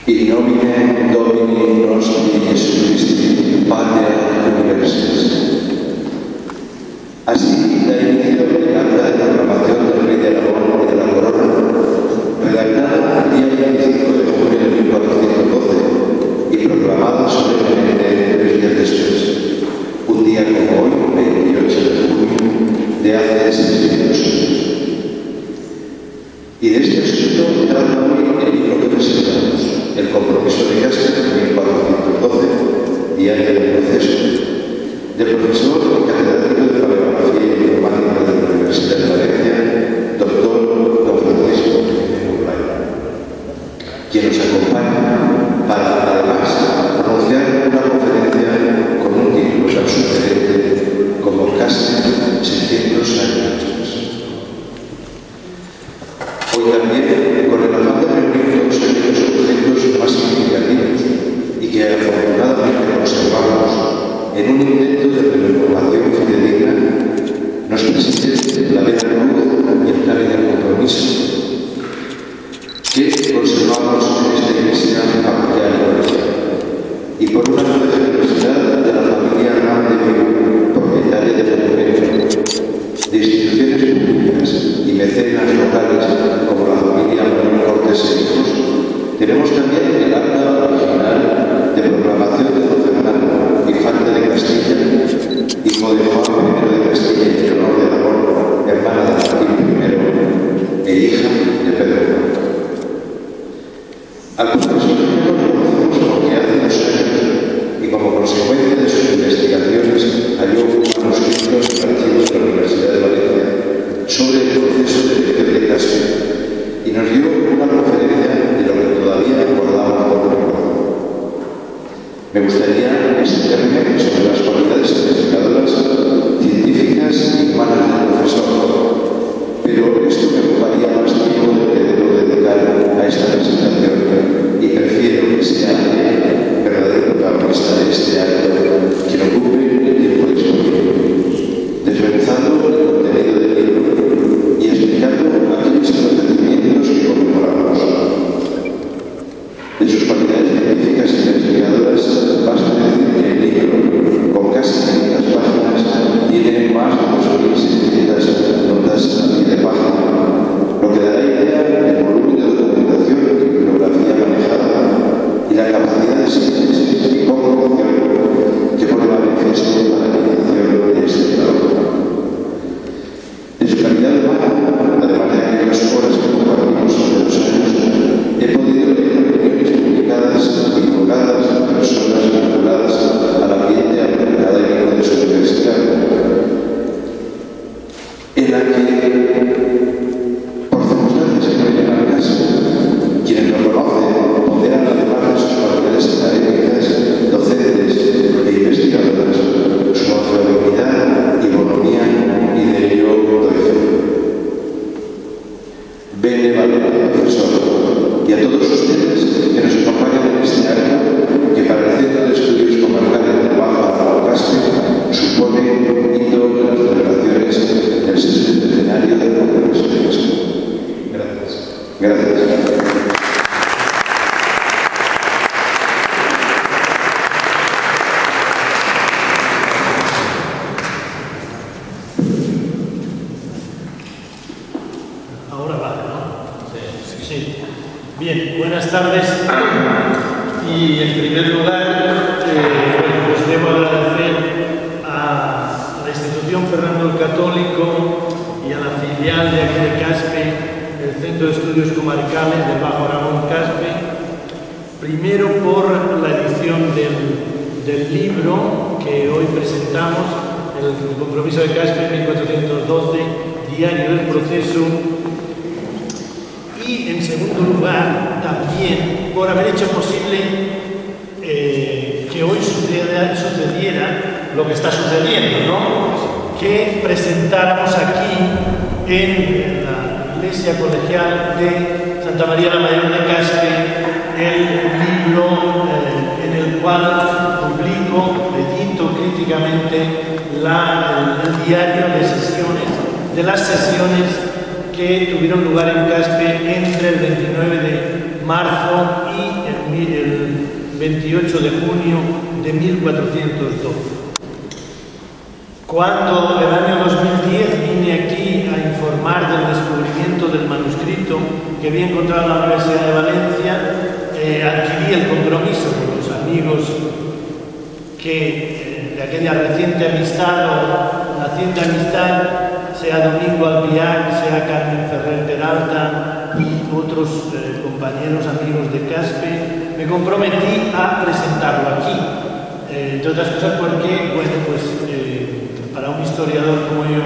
In nomine Domini nostri Gesù Christi, Pater Universalis. Así da inicio el acta de proclamación del Rey de Aragón y de la Corona, redactada el día 25 de junio de 1412 y proclamada solemnemente 3 días después, un día como hoy, 28 de junio de hace 600 años. Y de este asunto trata hoy el libro que presentamos, el compromiso de Caspe de 1412, diario del proceso, del profesor y catedrático de Paleografía y Informática de la Universidad de Valencia, doctor don Francisco Jiménez Blay, quien nos acompaña para, además, pronunciar una conferencia con un título tan sugerente como Caspe 600 años después. Hoy también, con el afán de reunir todos aquellos objetos más significativos y que afortunadamente conservamos en un intento de renovación fidedigna, nos preside la vera cruz y el clave del compromiso que conservamos en esta iglesia parroquial y colegial. Y por una nueva generosidad de la familia Hernández, propietaria del monumento, de instituciones públicas y mecenas locales como la familia Manuel Cortés e hijos, tenemos también el acta original de proclamación de don Fernando Infante de Castilla, hijo de Juan I de Castilla y Leonor de Aragón, hermana de Martín I, e hija de Pedro IV. Al profesor lo conocemos porque hace 2 años, y como consecuencia de sus investigaciones, halló un manuscrito en los archivos de la Universidad de Valencia sobre el proceso de elección de Caspe y nos dio una conferencia de lo que todavía guardamos por recuerdo. Me gustaría extenderme sobre las cualidades investigadoras, científicas y humanas del profesor, pero esto me ocuparía más tiempo del que debo dedicar a esta presentación y prefiero que sea el verdadero protagonista de este acto quien ocupe el tiempo disponible, desmenuzando el contenido del libro y explicando aquellos acontecimientos que conmemoramos. De sus cualidades científicas y investigadoras, basta decir que el libro, con casi 500 páginas, tiene más de 2.600 notas a pie de página, lo que dará idea del volumen de documentación y bibliografía manejada y la capacidad de síntesis y conclusión que pone manifiesto para la iniciación de este trabajo. De su calidad humana, además de aquellas horas que compartimos hace 2 años, he podido leer opiniones publicadas y divulgadas de personas vinculadas al ambiente académico de su universidad, en la que, por circunstancias que no llegan al caso, quienes lo conocen ponderan además de sus cualidades académicas, docentes e investigadoras, su afabilidad y bonomía, y de ello doy fe. Bene valore, profesor, y a todos ustedes que nos acompañan en este acto que para el Centro de Estudios Comarcales de Baja Aragón Caspe supone un hito de las celebraciones del 60º centenario de la Universidad de Caspe. Gracias. Gracias. Bien, buenas tardes y en primer lugar pues debo agradecer a la institución Fernando el Católico y a la filial de aquí de Caspe, el Centro de Estudios Comarcales del Bajo Aragón Caspe, primero por la edición del libro que hoy presentamos, el compromiso de Caspe 1412, diario del proceso. Y en segundo lugar, también por haber hecho posible que hoy sucediera lo que está sucediendo, ¿no? Que presentáramos aquí en la iglesia colegial de Santa María la Mayor de Caspe el libro en el cual publico, edito críticamente el diario de sesiones, de las sesiones que tuvieron lugar en Caspe entre el 29 de marzo y el 28 de junio de 1412. Cuando el año 2010 vine aquí a informar del descubrimiento del manuscrito que había encontrado en la Universidad de Valencia, adquirí el compromiso con los amigos que de aquella reciente amistad o naciente amistad, sea Domingo Albiac, sea Carmen Ferrer Peralta y otros compañeros amigos de Caspe, me comprometí a presentarlo aquí. Entre otras cosas porque, bueno, pues para un historiador como yo,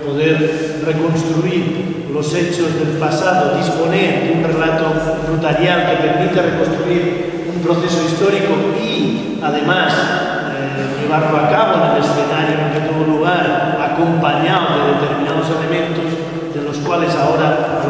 poder reconstruir los hechos del pasado, disponer de un relato notarial que permite reconstruir un proceso histórico y, además, llevarlo a cabo en el escenario en que tuvo lugar, acompañado de determinados elementos a los cuales ahora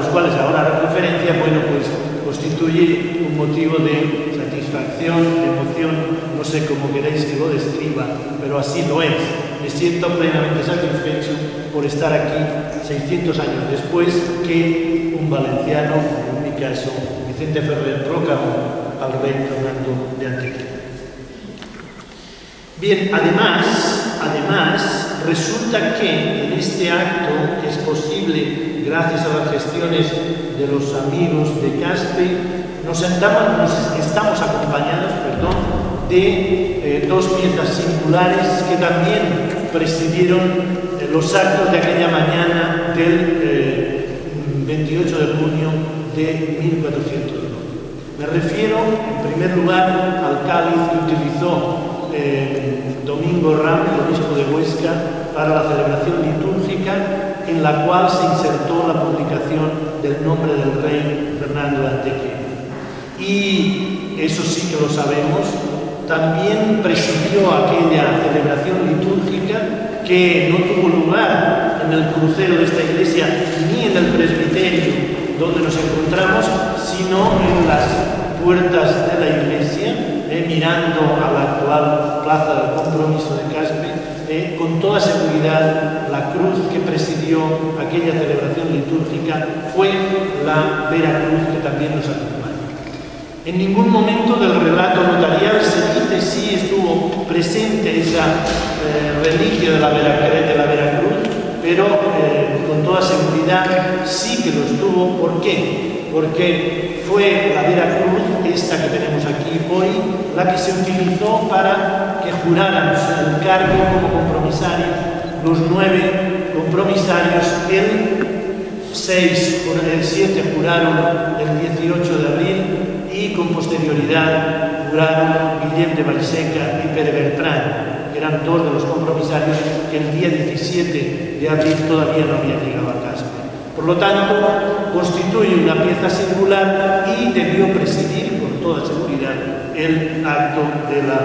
hago referencia, bueno, pues constituye un motivo de satisfacción, de emoción, no sé cómo queréis que lo describa, pero así lo es. Me siento plenamente satisfecho por estar aquí 600 años después que un valenciano, en mi caso, Vicente Ferrer, proclamó al rey Fernando de Antequera. Bien, además, resulta que en este acto es posible, gracias a las gestiones de los amigos de Caspe, estamos acompañados, de dos piezas singulares que también presidieron los actos de aquella mañana del 28 de junio de 1409. Me refiero, en primer lugar, al cáliz que utilizó Domingo Ram, el obispo de Huesca, para la celebración litúrgica, en la cual se insertó la publicación del nombre del rey Fernando de Antequera. Y eso sí que lo sabemos, también presidió aquella celebración litúrgica que no tuvo lugar en el crucero de esta iglesia ni en el presbiterio donde nos encontramos, sino en las puertas de la iglesia, mirando a la actual Plaza del Compromiso de Caspe. Con toda seguridad, la cruz que presidió aquella celebración litúrgica fue la Vera Cruz que también nos acompaña. En ningún momento del relato notarial se dice si estuvo presente esa reliquia de la Vera Cruz, pero con toda seguridad sí que lo estuvo. ¿Por qué? Porque fue la Vera Cruz, esta que tenemos aquí hoy, la que se utilizó para que juráramos el cargo como compromisarios, los 9 compromisarios, el 7 juraron el 18 de abril y con posterioridad juraron Guillem de Vallseca y Pere Bertran, que eran 2 de los compromisarios que el día 17 de abril todavía no habían llegado a Caspe. Por lo tanto, constituye una pieza singular y debió presidir con toda seguridad el acto de la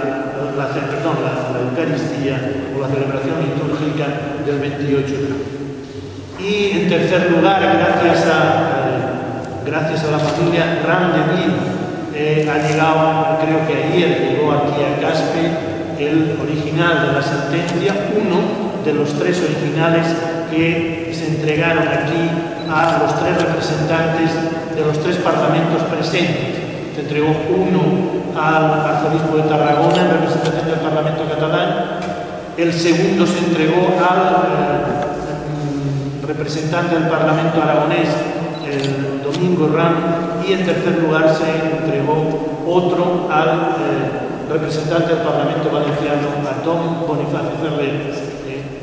Eucaristía o la celebración litúrgica del 28 de abril. Y en tercer lugar, gracias a la familia Ram de Vil, ha llegado, creo que ayer llegó aquí a Caspe el original de la sentencia, uno de los 3 originales que se entregaron aquí a los 3 representantes de los 3 parlamentos presentes. Se entregó uno al arzobispo de Tarragona en representación del Parlamento catalán, el segundo se entregó al representante del Parlamento aragonés, el Domingo Ram, y en tercer lugar se entregó otro al representante del Parlamento valenciano, a don Bonifacio Ferrer.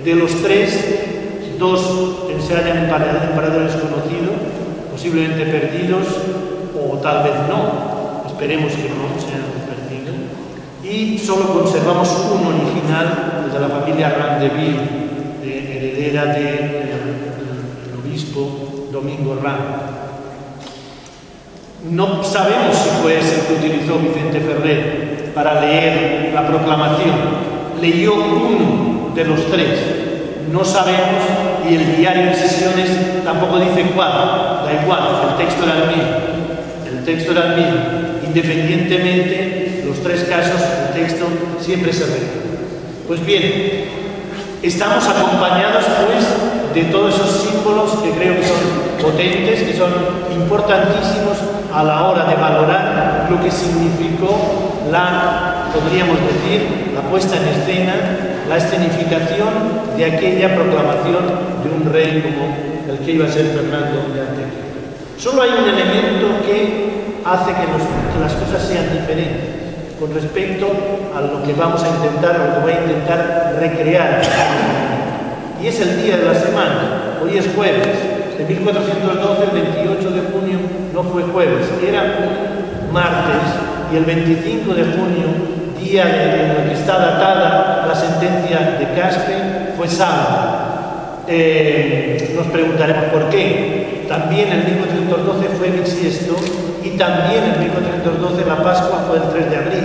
De los 3, 2 se hallan en paradero desconocido, posiblemente perdidos, o tal vez no, esperemos que no se hayan perdido, y solo conservamos un original, el de la familia Ram de Vil, heredera del obispo Domingo Ram. No sabemos si fue ese que utilizó Vicente Ferrer para leer la proclamación. Leyó uno de los 3, no sabemos, y el diario de sesiones tampoco dice cuál, da igual, el texto era el mismo. Independientemente, los 3 casos, el texto siempre se repite. Pues bien, estamos acompañados pues de todos esos símbolos que creo que son potentes, que son importantísimos a la hora de valorar lo que significó podríamos decir, la puesta en escena, la escenificación de aquella proclamación de un rey como el que iba a ser Fernando de Antequera. Solo hay un elemento que hace que las cosas sean diferentes con respecto a lo que vamos a intentar, o lo que voy a intentar recrear. Y es el día de la semana. Hoy es jueves. En 1412, el 28 de junio, no fue jueves, era un martes, y el 25 de junio, día en el que está datada la sentencia de Caspe, fue sábado. Nos preguntaremos por qué. También en 1412 fue bisiesto, y también en 1412 la Pascua fue el 3 de abril,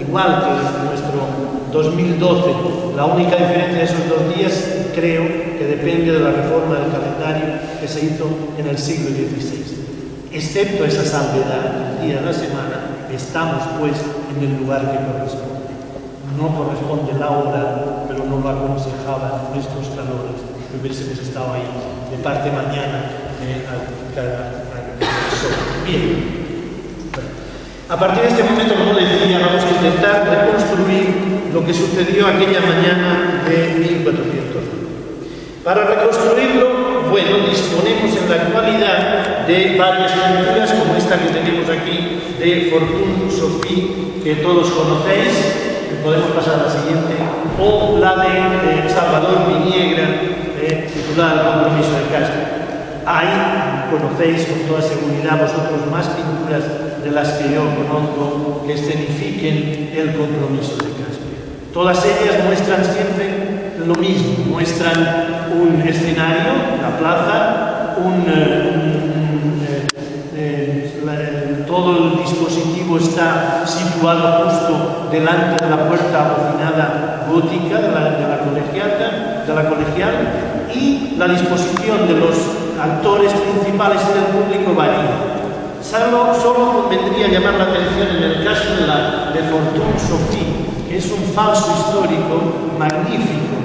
igual que en nuestro 2012. La única diferencia de esos 2 días creo que depende de la reforma del calendario que se hizo en el siglo XVI. Excepto esa salvedad, el día de la semana, estamos pues en el lugar que corresponde. No corresponde la hora, pero no lo aconsejaban nuestros calores, que hubiésemos estado ahí de parte mañana al sol. Bien. A partir de este momento, como decía, vamos a intentar reconstruir lo que sucedió aquella mañana de 1400. Para reconstruirlo, bueno, disponemos en la actualidad de varias pinturas, como esta que tenemos aquí, de Fortuny Sophie, que todos conocéis. Podemos pasar a la siguiente, o la de Salvador Viniegra, titulada El compromiso de Caspe. Ahí conocéis con toda seguridad vosotros más pinturas de las que yo conozco que escenifiquen el compromiso de Caspe. Todas ellas muestran siempre lo mismo, muestran un escenario, la plaza, todo el dispositivo está situado justo delante de la puerta abocinada gótica de la colegiata, y la disposición de los actores principales y del público varía. Solo convendría llamar la atención en el caso de Fortuny Sophie, que es un falso histórico magnífico.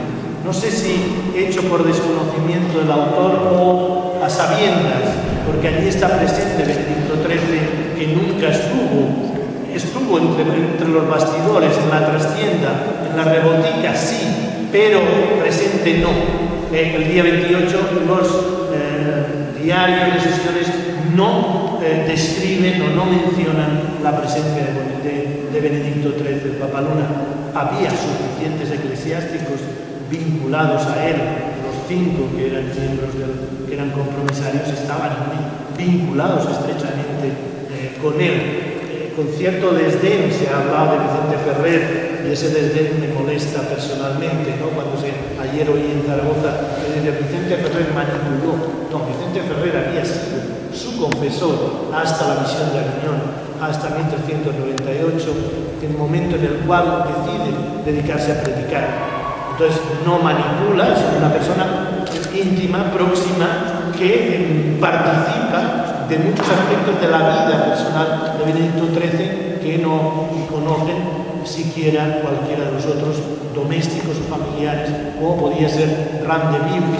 No sé si hecho por desconocimiento del autor o a sabiendas, porque allí está presente Benedicto XIII, que nunca estuvo entre los bastidores, en la trastienda, en la rebotica, sí, pero presente no. El día 28 los diarios de sesiones no describen o no mencionan la presencia de Benedicto XIII, el Papaluna. Había suficientes eclesiásticos vinculados a él, los 5 que eran miembros que eran compromisarios estaban vinculados estrechamente con él. Con cierto desdén se ha hablado de Vicente Ferrer, y ese desdén me molesta personalmente, ¿no? Cuando ayer oí en Zaragoza que dice Vicente Ferrer manipuló. No, Vicente Ferrer había sido su confesor hasta la misión de Aviñón, hasta 1398, el momento en el cual decide dedicarse a predicar. Entonces no manipula, es una persona íntima, próxima, que participa de muchos aspectos de la vida personal de Benedicto XIII que no conocen siquiera cualquiera de los otros domésticos o familiares, como podía ser Randeville,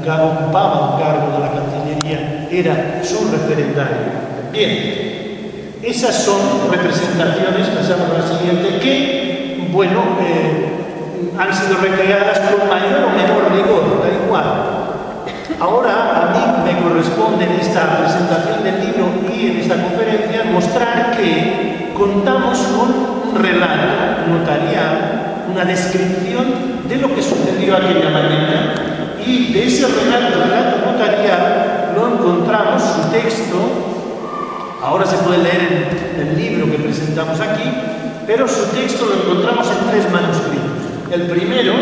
que ocupaba un cargo de la Cancillería, era su referendario. Bien, esas son representaciones, pasamos a la siguiente, que, bueno, han sido recreadas con mayor o menor rigor, da igual. Ahora a mí me corresponde en esta presentación del libro y en esta conferencia mostrar que contamos con un relato notarial, una descripción de lo que sucedió aquella mañana, y de ese relato notarial lo encontramos, su texto, ahora se puede leer en el libro que presentamos aquí, pero su texto lo encontramos en 3 manuscritos. El primero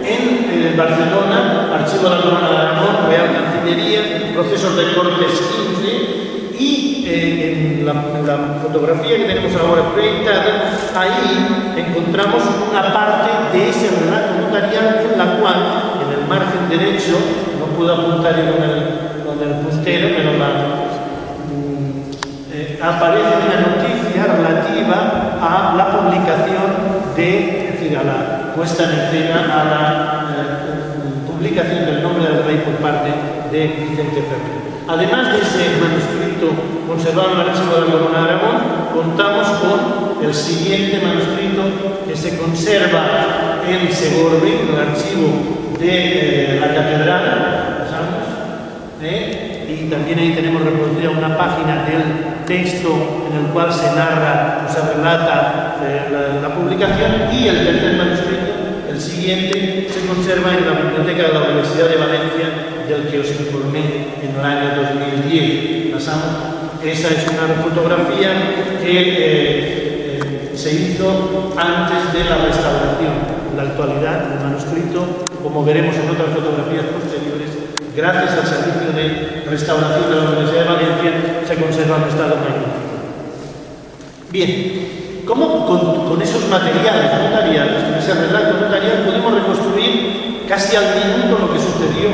en Barcelona, Archivo de la Corona de Aragón, Real Cancillería, Procesos de Cortes 15, y en la fotografía que tenemos ahora proyectada, ahí encontramos una parte de ese relato notarial en la cual, en el margen derecho, no puedo apuntar con el puntero, pero aparece una noticia relativa a la publicación a la puesta en escena, a la publicación del nombre del rey por parte de Vicente Ferrer. Además de ese manuscrito manuscrito conservado en el Archivo de la Corona de Aragón, contamos con el siguiente manuscrito que se conserva en Segorbe, en el archivo de la catedral, y también ahí tenemos reproducida una página del texto en el cual se narra o se relata la publicación, y el tercer manuscrito, el siguiente, se conserva en la biblioteca de la Universidad de Valencia, del que os informé en el año 2010. Esa es una fotografía que se hizo antes de la restauración. En la actualidad, el manuscrito, como veremos en otras fotografías posteriores, gracias al servicio de restauración de la Universidad de Valencia, se conserva en un estado magnífico. Bien, ¿cómo con esos materiales notariales, con ese relato notarial, podemos reconstruir casi al minuto lo que sucedió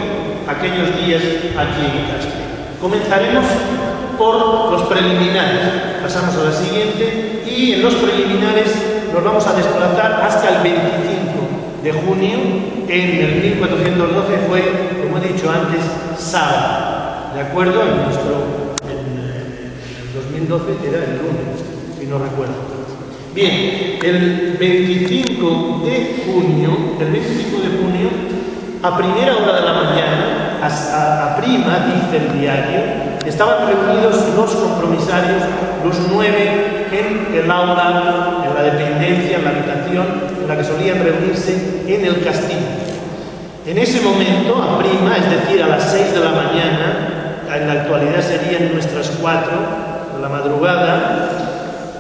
aquellos días aquí en Caspe? Comenzaremos por los preliminares. Pasamos a la siguiente, y en los preliminares nos vamos a desplazar hasta el 25 de junio. En el 1412 fue, como he dicho antes, sábado. ¿De acuerdo? En el 2012 era el lunes, si no recuerdo. Bien, el 25 de junio, a primera hora de la mañana, a prima, dice el diario, estaban reunidos los compromisarios, los 9, en el aula, en la dependencia, en la habitación en la que solían reunirse en el castillo. En ese momento, a prima, es decir, a las 6 de la mañana, en la actualidad serían nuestras 4 de la madrugada,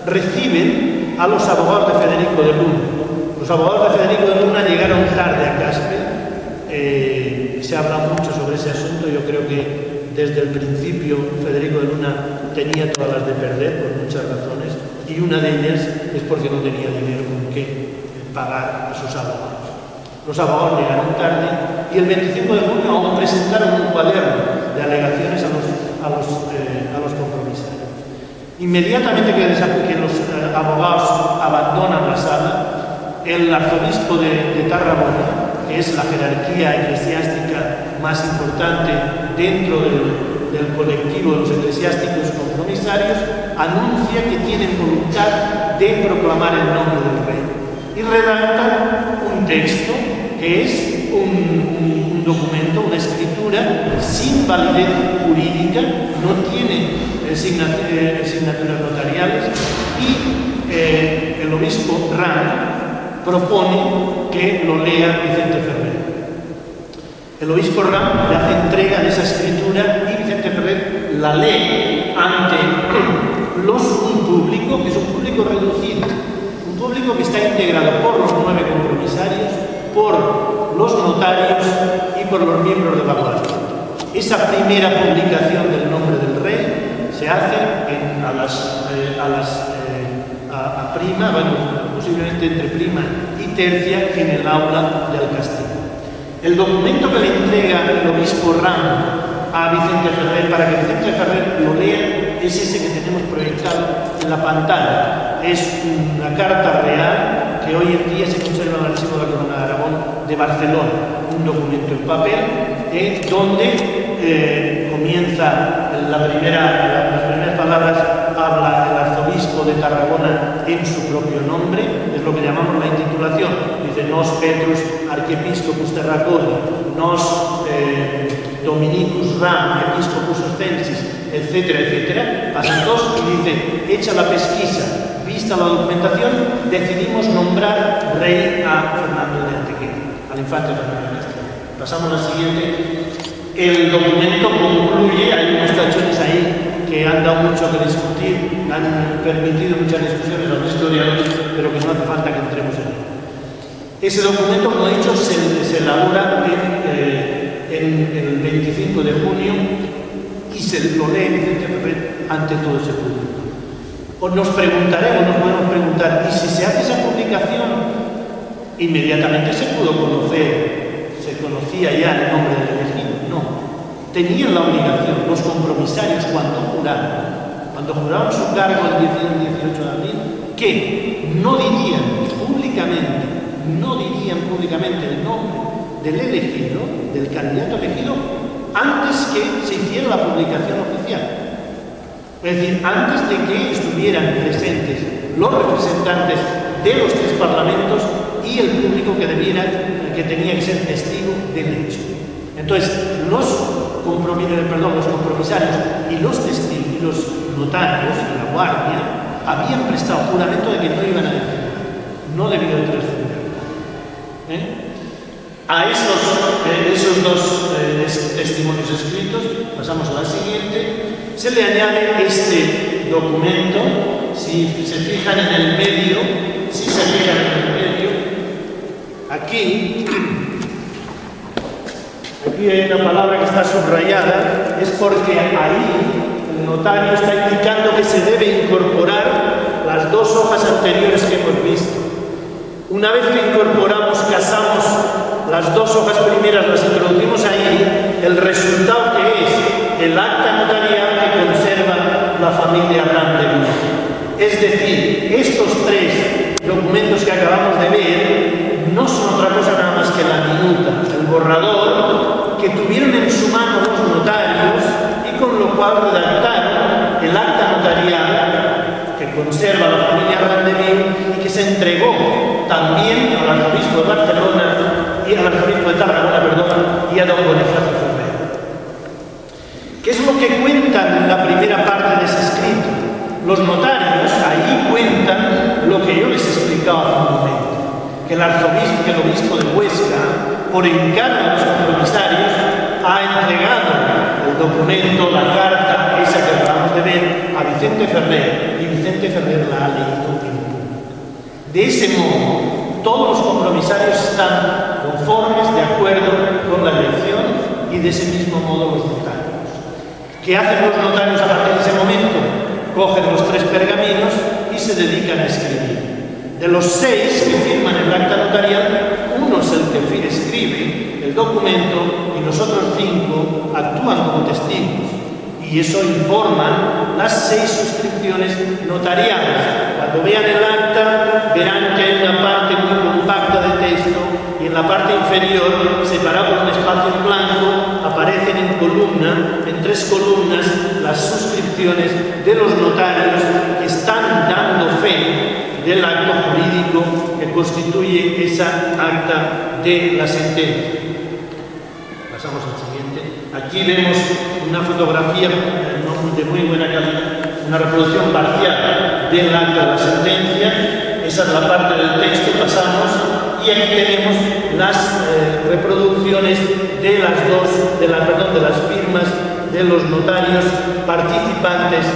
reciben a los abogados de Federico de Luna. Los abogados de Federico de Luna llegaron tarde a Caspe. Se habla mucho sobre ese asunto. Yo creo que desde el principio Federico de Luna tenía todas las de perder por muchas razones, y una de ellas es porque no tenía dinero con qué pagar a sus abogados. Los abogados llegaron tarde, y el 25 de junio aún presentaron un cuaderno de alegaciones a los compromisarios. Inmediatamente que los abogados abandonan la sala, el arzobispo de Tarragona, que es la jerarquía eclesiástica más importante dentro del colectivo de los eclesiásticos compromisarios, anuncia que tienen voluntad de proclamar el nombre del rey, y redactan un texto que es un documento, una escritura sin validez jurídica, no tiene signaturas notariales, y el obispo Ram propone que lo lea Vicente Ferrer. El obispo Ram le hace entrega de esa escritura, y Vicente Ferrer la lee ante un público que es un público reducido, un público que está integrado por los 9 compromisarios, por los notarios y por los miembros de la guardia. Esa primera publicación del nombre del rey se hace a prima, posiblemente entre prima y tercia, en el aula del castillo. El documento que le entrega el obispo Ram a Vicente Ferrer para que Vicente Ferrer lo lea es ese que tenemos proyectado en la pantalla. Es una carta real que hoy en día se conserva en el Archivo de la Corona de Aragón de Barcelona, un documento en papel, donde comienza las primeras palabras, habla el arzobispo de Tarragona en su propio nombre, es lo que llamamos la intitulación. Dice: Nos Petrus Archiepiscopus Terraconi, Nos Dominicus Ram, Episcopus Ostensis, etcétera, etcétera. Pasan dos y dice: hecha la pesquisa, vista la documentación, decidimos nombrar rey a Fernando de Antequera, al infante Fernando de Castilla. Pasamos a la siguiente. El documento concluye, hay unos tachones ahí que han dado mucho que discutir, han permitido muchas discusiones a los historiadores, pero que no hace falta que entremos en ello. Ese documento, como he dicho, se elabora en el 25 de junio y se lo lee Vicente Ferrer ante todo ese público. Nos preguntaremos, nos podemos preguntar, ¿y si se hace esa publicación? Inmediatamente se pudo conocer, se conocía ya el nombre del elegido. No, tenían la obligación, los compromisarios, cuando juraban su cargo el 18 de abril, que no dirían públicamente el nombre del elegido, del candidato elegido, antes que se hiciera la publicación oficial. Es decir, antes de que estuvieran presentes los representantes de los tres parlamentos y el público que tenía que ser testigo del hecho. Entonces, los compromisarios y los testigos y los notarios, la guardia, habían prestado juramento de que no iban a defender, no debido a trascender. A esos dos testimonios escritos, pasamos a la siguiente, se le añade este documento. Si se fijan en el medio, aquí hay una palabra que está subrayada, es porque ahí el notario está indicando que se debe incorporar las dos hojas anteriores que hemos visto. Una vez que incorporamos, casamos las dos hojas primeras, las introducimos ahí, el resultado que es el acta notarial que conserva la familia Abraham de Vigo. Es decir, estos tres documentos que acabamos de ver no son otra cosa nada más que la minuta, el borrador que tuvieron en su mano los notarios y con lo cual redactaron el acta notarial que conserva la familia Abraham de Vigo y que se entregó también al arzobispo de Barcelona y al arzobispo de Tarragona, y a don Bonifacio Ferrer. ¿Qué es lo que cuentan en la primera parte de ese escrito? Los notarios ahí cuentan lo que yo les explicaba hace un momento, que el obispo de Huesca, por encargo de los compromisarios, ha entregado el documento, la carta, esa que acabamos de ver, a Vicente Ferrer, y Vicente Ferrer la ha leído en público. De ese modo, todos los compromisarios están conformes, de acuerdo con la elección, y de ese mismo modo los notarios. ¿Qué hacen los notarios a partir de ese momento? Cogen los tres pergaminos y se dedican a escribir. De los 6 que firman el acta notarial, uno es el que escribe el documento y los otros 5 actúan como testigos. Y eso informan las 6 suscripciones notariales. Cuando vean el acta, verán que hay una parte muy compacta de texto y en la parte inferior, separado por un espacio en blanco, aparecen en columna, en 3 columnas, las suscripciones de los notarios que están dando fe del acto jurídico que constituye esa acta de la sentencia. Pasamos al siguiente. Aquí vemos una fotografía de muy buena calidad, una reproducción parcial del acta de la sentencia. Esa es la parte del texto, pasamos, y aquí tenemos las reproducciones de las firmas de los notarios participantes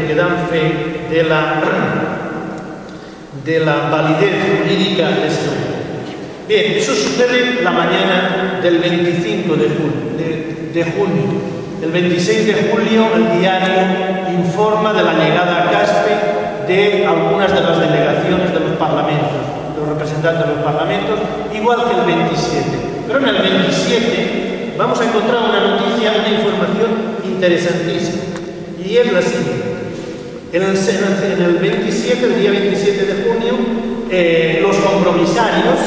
que dan fe de la validez jurídica de este documento. Bien, eso sucede la mañana del 25 de junio. El 26 de julio el diario informa de la llegada a Caspe de algunas de las delegaciones de los parlamentos, de los representantes de los parlamentos, igual que el 27. Pero en el 27 vamos a encontrar una noticia, una información interesantísima, y es la siguiente. En el 27, el día 27 de junio, los compromisarios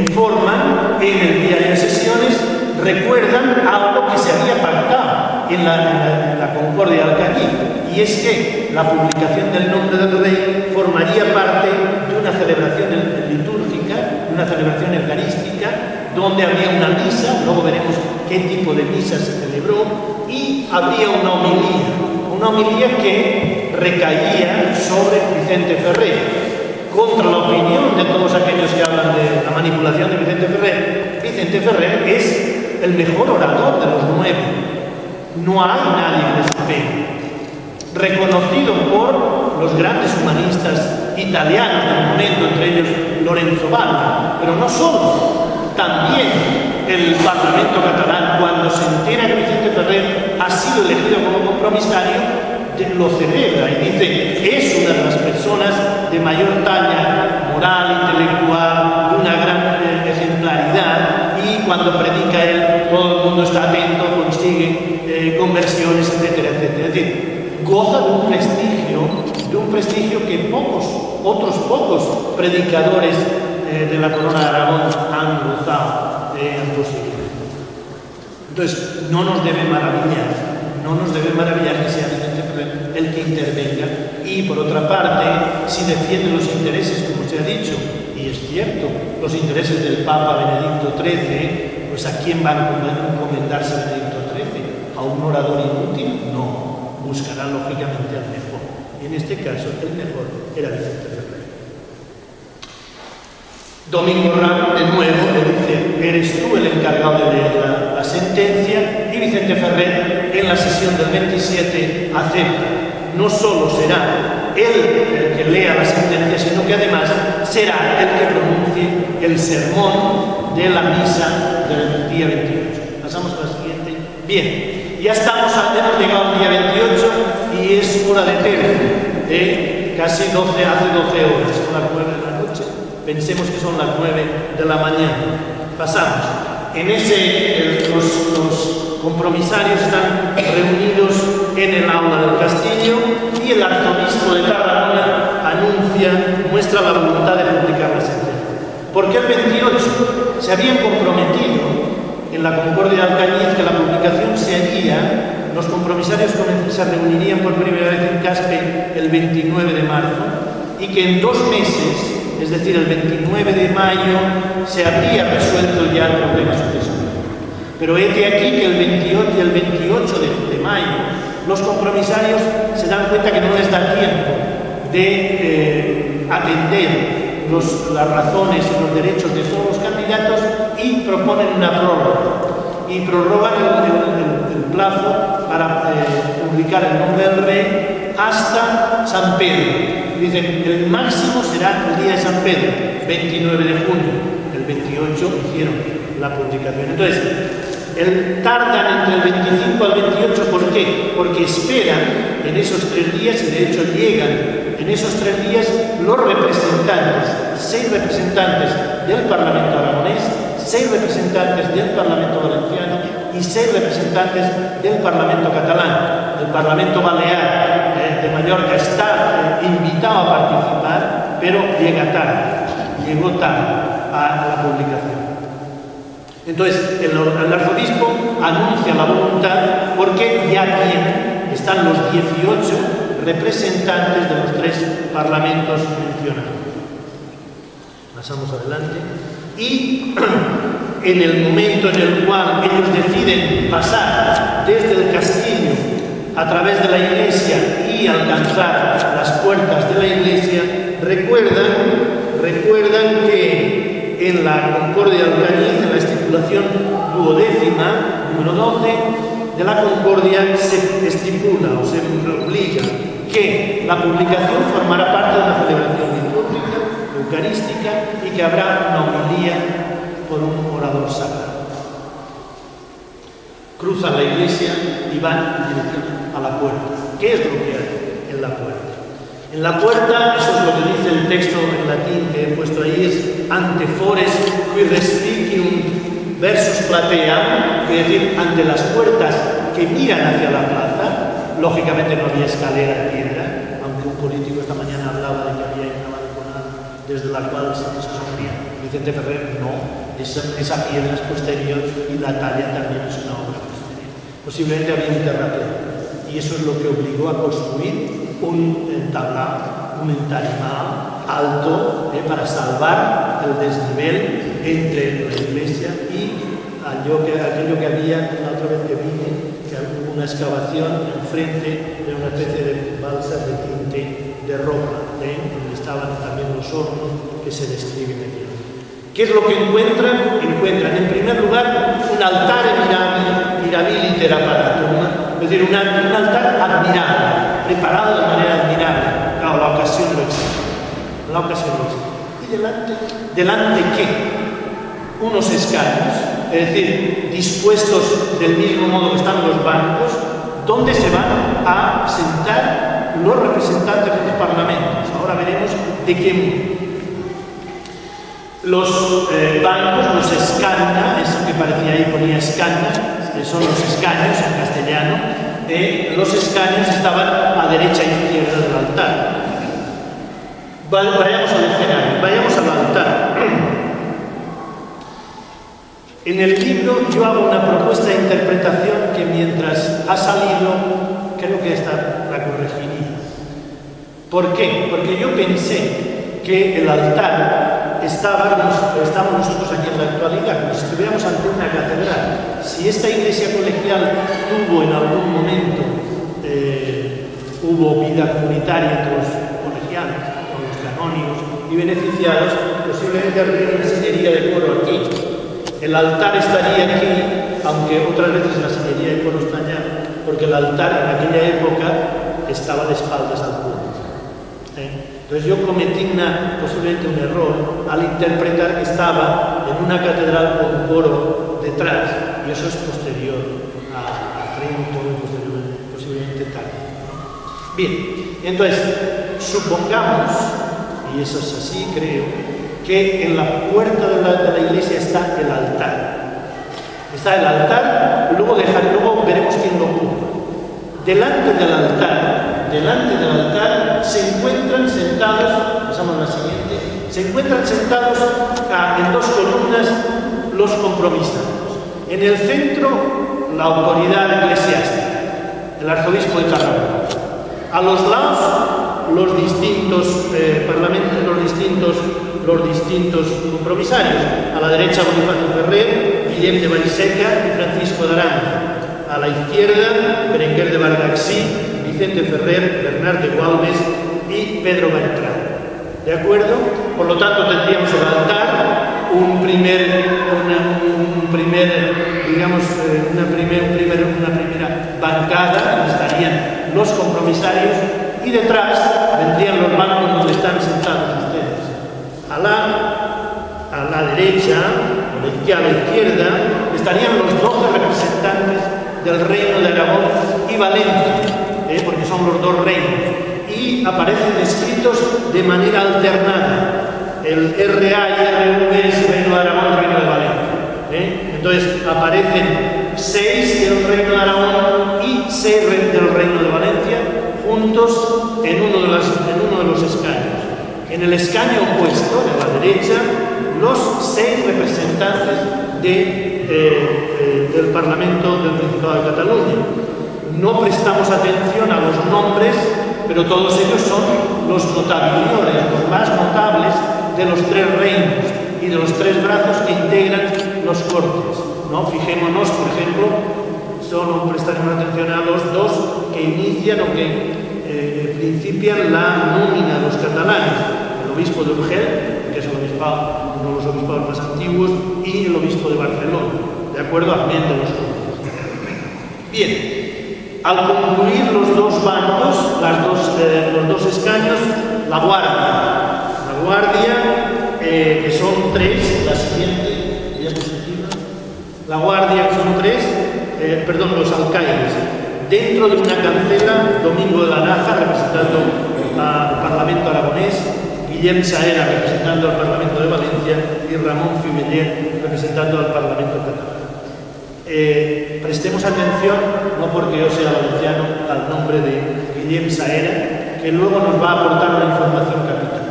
informan en el diario de sesiones, recuerdan algo que se había pactado en la Concordia de Alcañiz, y es que la publicación del nombre del rey formaría parte de una celebración litúrgica, una celebración eucarística, donde habría una misa, luego veremos qué tipo de misa se celebró, y habría una homilía que recaía sobre Vicente Ferrer, contra la opinión de todos aquellos que hablan de la manipulación de Vicente Ferrer. Vicente Ferrer es el mejor orador de los 9. No hay nadie que le supere. Reconocido por los grandes humanistas italianos del momento, entre ellos Lorenzo Valla, pero no solo. También el Parlamento catalán, cuando se entera que Vicente Ferrer ha sido elegido como compromisario, lo celebra y dice: es una de las personas de mayor talla moral, intelectual, de una gran ejemplaridad, y cuando predica él, todo el mundo está atento, consigue conversiones, etcétera, etcétera. Es decir, goza de un prestigio que otros pocos predicadores de la Corona de Aragón han gozado, han conseguido. Entonces, no nos debe maravillar no nos debe maravillar que sea Vicente Ferrer el que intervenga. Y por otra parte, si defiende los intereses, como se ha dicho, y es cierto, los intereses del Papa Benedicto XIII, pues ¿a quién va a encomendarse Benedicto XIII? ¿A un orador inútil? No, buscará lógicamente al mejor. Y en este caso, el mejor era Vicente Ferrer. Domingo Ramos, de nuevo, le dice: eres tú el encargado de leer la sentencia, y Vicente Ferrer, en la sesión del 27, acepta. No solo será él el que lea la sentencia, sino que además será el que pronuncie el sermón de la misa del día 28. Pasamos a la siguiente. Bien, ya hemos llegado al día 28 y es hora de tercio, casi 12, hace 12 horas, son las 9 de la noche. Pensemos que son las 9 de la mañana. Pasamos. En los compromisarios están reunidos en el aula del castillo y el arzobispo de Tarragona muestra la voluntad de publicar la sentencia. Porque el 28 se habían comprometido en la Concordia de Alcañiz que la publicación se haría, los compromisarios se reunirían por primera vez en Caspe el 29 de marzo y que en 2 meses, es decir, el 29 de mayo, se habría resuelto ya el problema sucesorio. Pero he de aquí que el 28 de mayo los compromisarios se dan cuenta que no les da tiempo de atender las razones y los derechos de todos los candidatos y proponen una prórroga. Y prorrogan el plazo para publicar el nombre del rey hasta San Pedro. Dicen, el máximo será el día de San Pedro, 29 de junio. El 28 hicieron la publicación. Entonces, tardan entre el 25 al 28, ¿por qué? Porque esperan en esos 3 días, y de hecho llegan en esos 3 días, los representantes, 6 representantes del Parlamento aragonés, 6 representantes del Parlamento valenciano y 6 representantes del Parlamento catalán. El Parlamento balear de Mallorca está invitado a participar, pero llegó tarde a la publicación. Entonces, el arzobispo anuncia la voluntad porque ya están los 18 representantes de los 3 parlamentos mencionados. Pasamos adelante. Y en el momento en el cual ellos deciden pasar desde el castillo a través de la iglesia y alcanzar las puertas de la iglesia, recuerdan que en la Concordia de Alcañiz, en la estipulación 12ª, número 12, de la Concordia se estipula o se obliga que la publicación formará parte de una celebración litúrgica, eucarística, y que habrá una homilía por un orador sagrado. Cruzan la iglesia y van en dirección a la puerta. ¿Qué es lo que hay en la puerta? En la puerta, eso es lo que dice el texto en latín que he puesto ahí, es ante fores qui respicium versus platea, es decir, ante las puertas que miran hacia la plaza. Lógicamente no había escalera de piedra, aunque un político esta mañana hablaba de que había una balconada desde la cual se sostenía. Vicente Ferrer no, esa piedra es posterior y la talla también es una obra posterior. Posiblemente había un terraplén y eso es lo que obligó a construir un entablado, un entarimado alto para salvar el desnivel entre la iglesia y aquello que había la otra vez que vine, que hubo una excavación enfrente de una especie de balsas de tinte de roca, donde estaban también los hornos que se describen aquí. ¿Qué es lo que encuentran? Encuentran en primer lugar un altar mirabiliter apparatum, es decir, un altar admirable, preparado de manera admirable. Claro, la ocasión lo exige. ¿Y delante qué? Unos escaños, es decir, dispuestos del mismo modo que están los bancos, donde se van a sentar los representantes de los parlamentos. Ahora veremos de qué modo. Los bancos, los escana, eso que parecía ahí ponía escana, son los escaños en castellano, los escaños estaban a derecha e izquierda del altar. Vayamos al escenario, vayamos al altar. En el libro yo hago una propuesta de interpretación que mi mientras ha salido, creo que esta la corregiría. ¿Por qué? Porque yo pensé que el altar estamos nosotros aquí en la actualidad, como si estuviéramos ante una catedral. Si esta iglesia colegial tuvo en algún momento, hubo vida comunitaria entre los colegianos, con los canónigos y beneficiados, posiblemente habría una sillería de coro aquí. El altar estaría aquí, aunque otras veces la sillería de coro está allá, porque el altar en aquella época estaba de espaldas al público. Entonces yo cometí posiblemente un error al interpretar que estaba en una catedral con coro detrás, y eso es posterior a Trento, posiblemente tarde. Bien, entonces supongamos, y eso es así creo, que en la puerta de la iglesia está el altar. Está el altar, luego veremos quién lo ocupa. Delante del altar se encuentran sentados, pasamos a la siguiente, se encuentran sentados en dos columnas los compromisarios. En el centro, la autoridad eclesiástica, el arzobispo de Tarragona. A los lados, los distintos los distintos compromisarios. A la derecha, Bonifacio Ferrer, Guillem de Vallseca y Francisco de Arango. A la izquierda, Berenguer de Bardaxí, Vicente Ferrer, Bernard de Gualbes y Pedro Bertrán. ¿De acuerdo? Por lo tanto, tendríamos el altar, una primera bancada, donde estarían los compromisarios, y detrás vendrían los bancos donde están sentados ustedes. A la derecha, a la izquierda, estarían los 12 representantes del Reino de Aragón y Valencia, porque son los dos reinos, y aparecen descritos de manera alternada. El RA y RV es Reino de Aragón y Reino de Valencia. Entonces aparecen 6 del Reino de Aragón y 6 del Reino de Valencia juntos en uno de los escaños. En el escaño opuesto, a la derecha, los 6 representantes del Parlamento del Principado de Cataluña. No prestamos atención a los nombres, pero todos ellos son los notabiliores, los más notables de los 3 reinos y de los 3 brazos que integran los cortes, ¿no? Fijémonos, por ejemplo, solo prestaremos atención a los 2 que inician o que principian la nómina de los catalanes: el obispo de Urgel, que es uno de los obispados más antiguos, y el obispo de Barcelona, de acuerdo a ambiente de los cortes. Bien, al concluir los 2 bancos, los 2 escaños, la guardia, que son 3, la siguiente diapositiva, la guardia, que son 3, los alcaides, dentro de una cancela, Domingo de la Naja, representando al Parlamento aragonés, Guillem Saera, representando al Parlamento de Valencia, y Ramón Fimeller, representando al Parlamento catalán. Prestemos atención, no porque yo sea valenciano, al nombre de Guillem Saera, que luego nos va a aportar una información capital.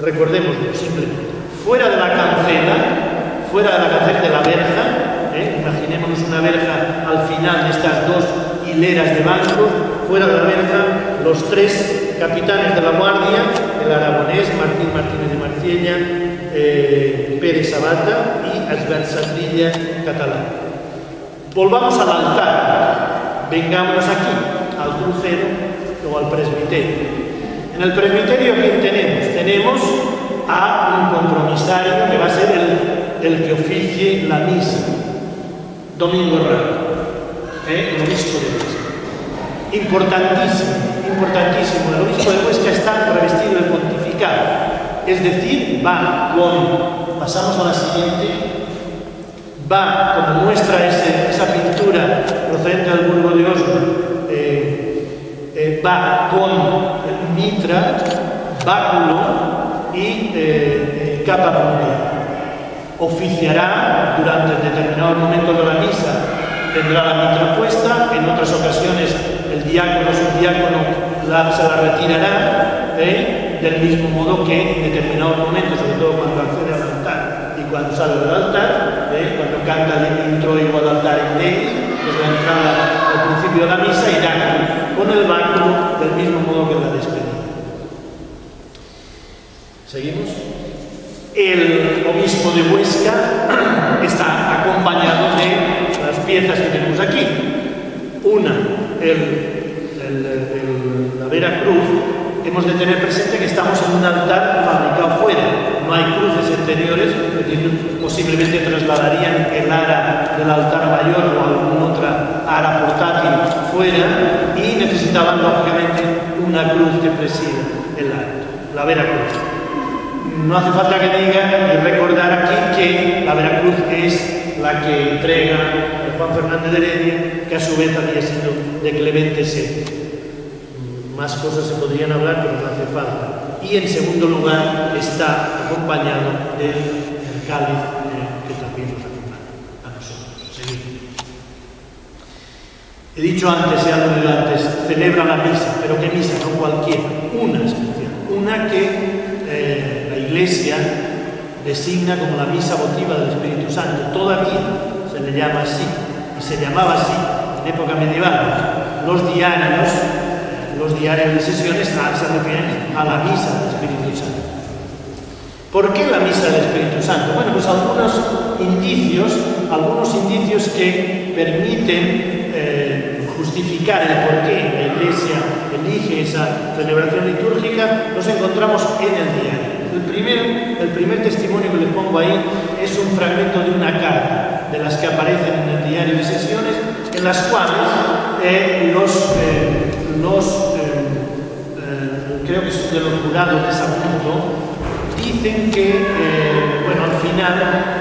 Recordémoslo simplemente. Fuera de la cancela de la verja, imaginémonos una verja al final de estas 2 hileras de bancos, fuera de la verja, los 3 capitanes de la guardia, el aragonés Martín Martínez de Marciella, Pérez Sabata y Asbert Sandrilla, catalán. Volvamos al altar, vengámonos aquí, al crucero o al presbiterio. En el presbiterio, ¿quién tenemos? Tenemos a un compromisario que va a ser el que oficie la misa, Domingo Raro, el obispo de Huesca. Importantísimo, el obispo de Huesca está revestido de pontificado, es decir, pasamos a la siguiente, como muestra esa pintura procedente del Burgo de Osma, va con mitra, báculo y capa punteada. Oficiará durante determinados momentos de la misa, tendrá la mitra puesta, en otras ocasiones el diácono, su diácono, se la retirará, del mismo modo que en determinados momentos, sobre todo cuando accede al altar y cuando sale del altar, cuando canta el introito al altar en ley, es la principio de la misa irá con el báculo del mismo modo que la despedida. ¿Seguimos? El obispo de Huesca está acompañado de las piezas que tenemos aquí. Una, la Vera Cruz. Hemos de tener presente que estamos en un altar fabricado fuera. No hay cruces exteriores, que posiblemente trasladarían el ara del altar mayor o alguna otra ara portátil fuera, y necesitaban lógicamente una cruz que presida el acto, la Vera Cruz. No hace falta que diga y recordar aquí que la Vera Cruz es la que entrega Juan Fernández de Heredia, que a su vez había sido de Clemente VII. Más cosas se podrían hablar, pero no hace falta. Y en segundo lugar está acompañado del cáliz que también nos acompaña a nosotros. Seguimos. He dicho antes, he aludido antes, celebra la misa, pero ¿qué misa? No cualquiera, una especial. Una que la Iglesia designa como la misa votiva del Espíritu Santo. Todavía se le llama así, y se llamaba así en época medieval. Los diarios de sesiones se refieren a la misa del Espíritu Santo. ¿Por qué la misa del Espíritu Santo? Bueno, pues algunos indicios que permiten justificar el por qué la Iglesia elige esa celebración litúrgica los encontramos en el diario. El primer testimonio que les pongo ahí es un fragmento de una carta de las que aparecen en el diario de sesiones, en las cuales creo que son de los jurados de San Punto, dicen que, al final,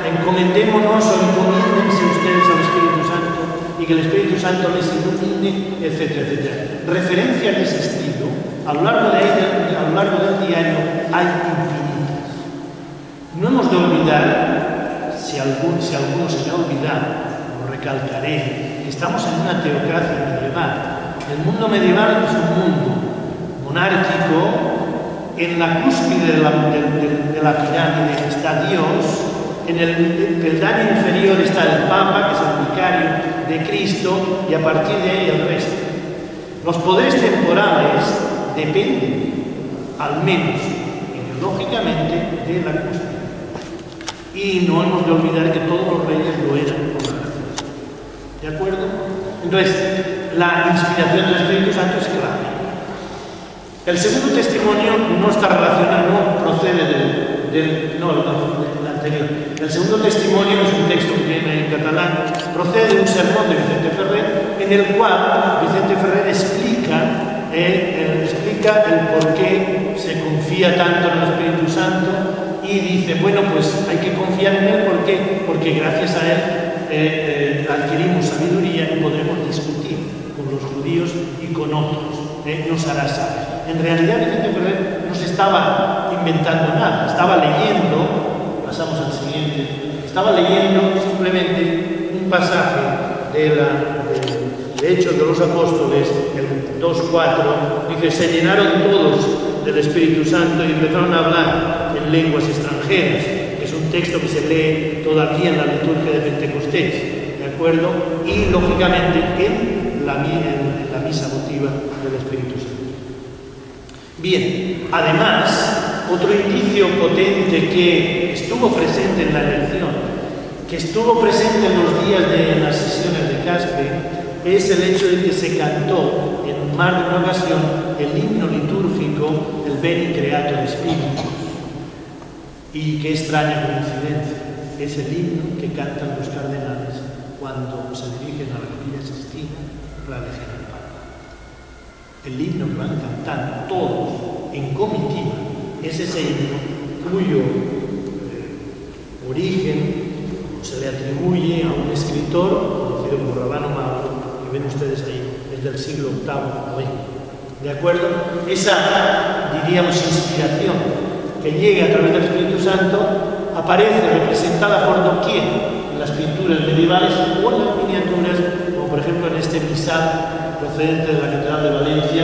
encomendémonos o encomiéndense ustedes al Espíritu Santo y que el Espíritu Santo les ilumine, etcétera, etcétera. Referencias de ese estilo, a lo largo del diario, hay infinitas. No hemos de olvidar, si alguno se me ha olvidado, lo recalcaré, que estamos en una teocracia medieval. El mundo medieval es un mundo monárquico. En la cúspide de la pirámide está Dios, en el peldaño inferior está el Papa, que es el vicario de Cristo, y a partir de ahí el resto. Los poderes temporales dependen, al menos ideológicamente, de la cúspide. Y no hemos de olvidar que todos los reyes lo eran por la gracia. ¿De acuerdo? Entonces, la inspiración del Espíritu Santo es clave. El segundo testimonio no está relacionado, no procede del anterior. El segundo testimonio es un texto que viene en catalán, procede de un sermón de Vicente Ferrer, en el cual Vicente Ferrer explica el por qué se confía tanto en el Espíritu Santo y dice, bueno, pues hay que confiar en él, ¿por qué? Porque gracias a él adquirimos sabiduría y podremos discutir con los judíos y con otros. Nos hará sabios. En realidad, Vicente Ferrer no se estaba inventando nada, estaba leyendo, pasamos al siguiente, estaba leyendo simplemente un pasaje de Hechos de los Apóstoles, el 2:4, dice, se llenaron todos del Espíritu Santo y empezaron a hablar en lenguas extranjeras, que es un texto que se lee todavía en la liturgia de Pentecostés, ¿de acuerdo? Y, lógicamente, en la misa votiva del Espíritu Santo. Bien, además, otro indicio potente que estuvo presente en la elección, que estuvo presente en los días de las sesiones de Caspe, es el hecho de que se cantó en más de una ocasión el himno litúrgico, el Veni Creator Spiritus. Y qué extraña coincidencia, es el himno que cantan los cardenales cuando se dirigen a la Capilla Sixtina para elegir al Papa. El himno que van cantando todos en comitiva es ese himno cuyo origen se le atribuye a un escritor conocido como Rabano Mauro, que ven ustedes ahí, es del siglo VIII. ¿De acuerdo? Esa, diríamos, inspiración que llega a través del Espíritu Santo aparece representada por doquier en las pinturas medievales o en las miniaturas, como por ejemplo en este misal procedente de la Catedral de Valencia,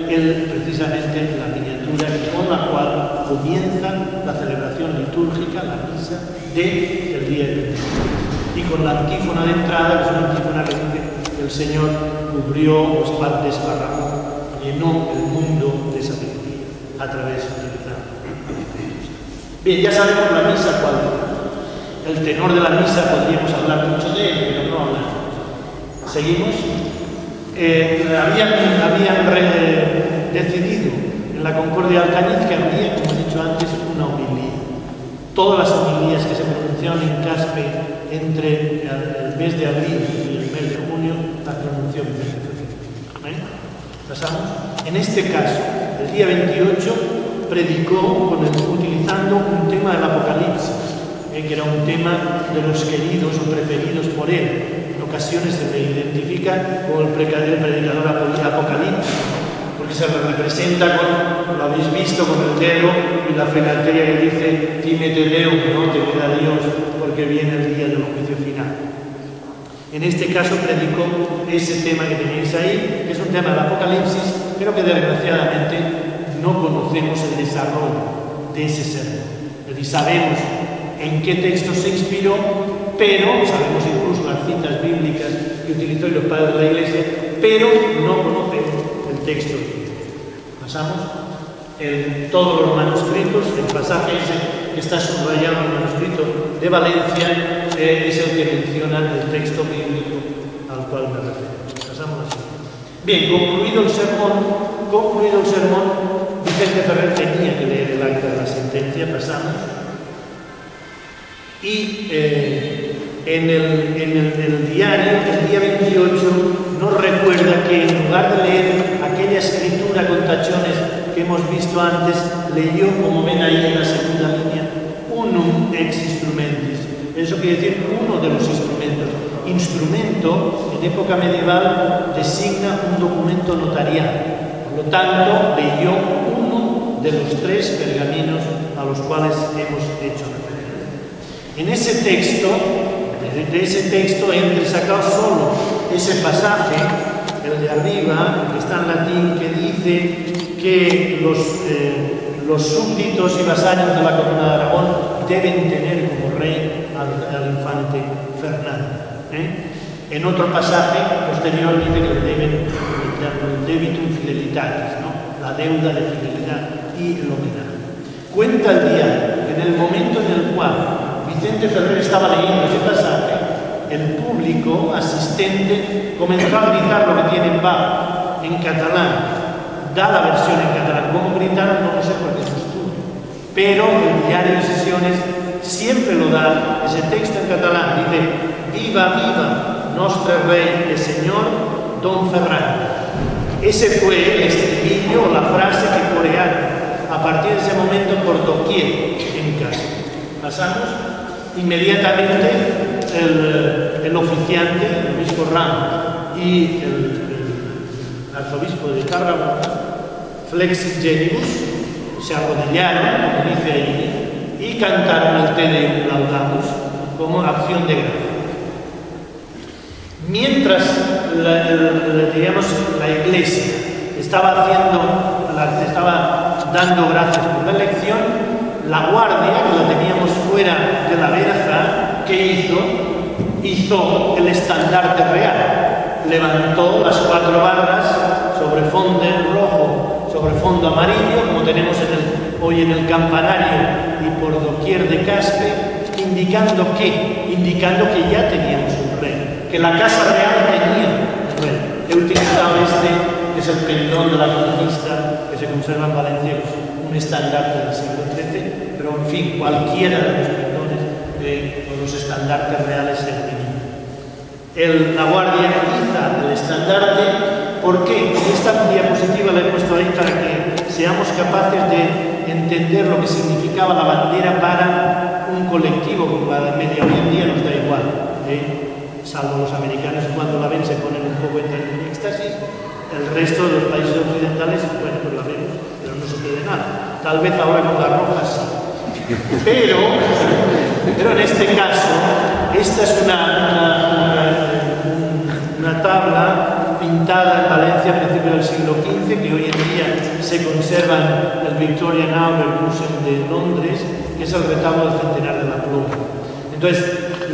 precisamente la miniatura con la cual comienza la celebración litúrgica, la misa del día de Pentecostés. Y con la antífona de entrada, que es una antífona que dice, el Señor cubrió, desparramó, llenó el mundo de sabiduría a través de la. Bien, ya sabemos la misa cuál era. El tenor de la misa podríamos hablar mucho de él, pero no hablamos. ¿Seguimos? Habían decidido en la Concordia de Alcañiz que habría, como he dicho antes, una homilía. Todas las homilías que se pronunciaron en Caspe entre el mes de abril y el mes de junio las pronunció en el mes de febrero. ¿Pasamos? En este caso, el día 28 predicó utilizando un tema del Apocalipsis, que era un tema de los queridos o preferidos por él. En ocasiones se le identifica como el predicador apocalíptico, porque se le representa con, lo habéis visto, con el dedo y la filatería que dice Tímete Deum, no temed a Dios, porque viene el día del juicio final. En este caso predicó ese tema que tenéis ahí, que es un tema del Apocalipsis, pero que desgraciadamente no conocemos el desarrollo de ese sermón. Es decir, sabemos en qué texto se inspiró, pero sabemos incluso las citas bíblicas que utilizó los padres de la Iglesia, pero no conocemos el texto. Pasamos en todos los manuscritos, el pasaje ese que está subrayado en el manuscrito de Valencia es el que menciona el texto bíblico al cual me refiero. Pasamos así. Bien, concluido el sermón, Vicente Ferrer tenía que leer el acta de la sentencia, pasamos. Y en el diario, el día 28, nos recuerda que en lugar de leer aquella escritura con tachones que hemos visto antes, leyó, como ven ahí en la segunda línea, unum ex instrumentis. Eso quiere decir uno de los instrumentos. Instrumento, en época medieval, designa un documento notarial. Por lo tanto, leyó uno de los 3 pergaminos a los cuales hemos hecho referencia. En ese texto, de ese texto, entre sacado solo ese pasaje, el de arriba, que está en latín, que dice que los súbditos y vasallos de la corona de Aragón deben tener como rey al infante Fernando. En otro pasaje posterior dice que deben el debitum fidelitatis, ¿no? La deuda de fidelidad y el homenaje. Cuenta el diario que en el momento en el cual Vicente Ferrer estaba leyendo ese pasaje, el público asistente comenzó a gritar lo que tiene Bach en catalán. Da la versión en catalán. ¿Cómo gritaron? No lo sé porque es estudio. Pero el diario de sesiones siempre lo da, ese texto en catalán. Dice, viva, viva, nostre rey y señor, don Ferran. Ese fue el estribillo o la frase que corearon a partir de ese momento por doquier en casa. Pasamos. Inmediatamente el oficiante, el obispo Ramos y el arzobispo de Tarragona, Flexit Genibus, se arrodillaron, como dice ahí, y cantaron el Te Deum Laudamus como acción de gracia. Mientras la Iglesia estaba dando gracias por la elección, la guardia, que la teníamos fuera de la verja, ¿qué hizo? Hizo el estandarte real. Levantó las 4 barras sobre fondo rojo, sobre fondo amarillo, como tenemos hoy en el campanario y por doquier de Caspe, indicando que ya teníamos un rey, que la Casa Real tenía un rey. He utilizado que es el pendón de la conquista, que se conserva en Valencia, un estandarte del siglo XIII, pero en fin, cualquiera de los pendones o los estandartes reales se tenía. La guardia iza el estandarte. ¿Por qué? Esta diapositiva la he puesto ahí para que seamos capaces de entender lo que significaba la bandera para un colectivo, como para media hoy en día nos da igual, salvo los americanos cuando la ven se ponen un poco en éxtasis. El resto de los países occidentales, bueno, pues la vemos, pero no sucede nada. Tal vez ahora con la roja sí. Pero en este caso, esta es una tabla pintada en Valencia a principios del siglo XV, que hoy en día se conserva en el Victorian Albert Museum de Londres, que es el retablo del centenario de la pluma. Entonces,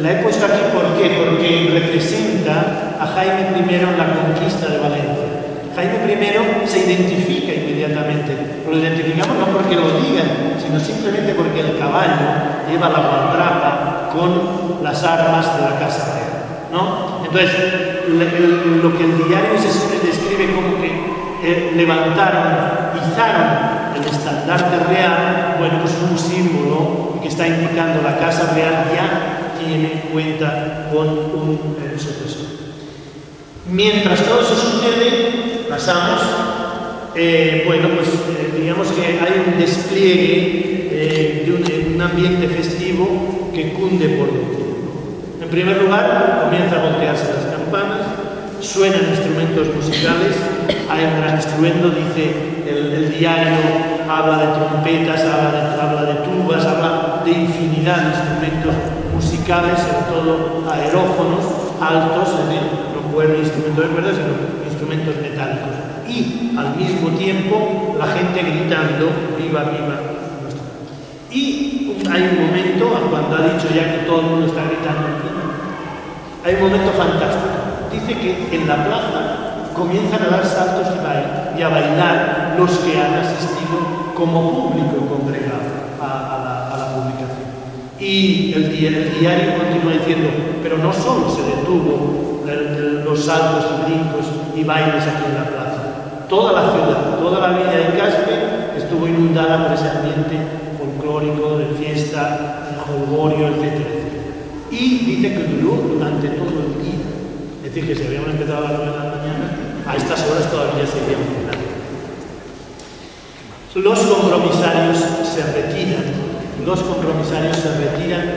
la he puesto aquí, ¿por qué? Porque representa a Jaime I en la conquista de Valencia. Jaime I se identifica inmediatamente. Lo identificamos no porque lo digan, sino simplemente porque el caballo lleva la gualdrapa con las armas de la Casa Real, ¿no? Entonces, lo que el diario de sesiones describe como que levantaron, izaron el estandarte real, bueno, pues es un símbolo que está indicando la Casa Real ya tiene cuenta con un sucesor. Mientras todo eso sucede, pasamos, bueno, pues digamos que hay un despliegue de un ambiente festivo que cunde por doquier. En primer lugar, comienza a voltearse las campanas, suenan instrumentos musicales, hay un gran estruendo, dice el diario, habla de trompetas, habla de tubas, habla de infinidad de instrumentos musicales, sobre todo aerófonos, altos, es decir, no cuerda, instrumentos de cuerda, sino instrumentos metálicos. Y al mismo tiempo la gente gritando, viva, viva. Y hay un momento, cuando ha dicho ya que todo el mundo está gritando, hay un momento fantástico. Dice que en la plaza comienzan a dar saltos y a bailar los que han asistido como público congregado a la publicación. Y el diario continúa diciendo, pero no solo se detuvo los saltos y brincos y bailes aquí en la plaza. Toda la ciudad, toda la villa de Caspe estuvo inundada por ese ambiente folclórico, de fiesta, de jolgorio, etc. Y dice que duró durante todo el día. Es decir, que si habíamos empezado a las 9 de la mañana, a estas horas todavía seguía funcionando. Los compromisarios se retiran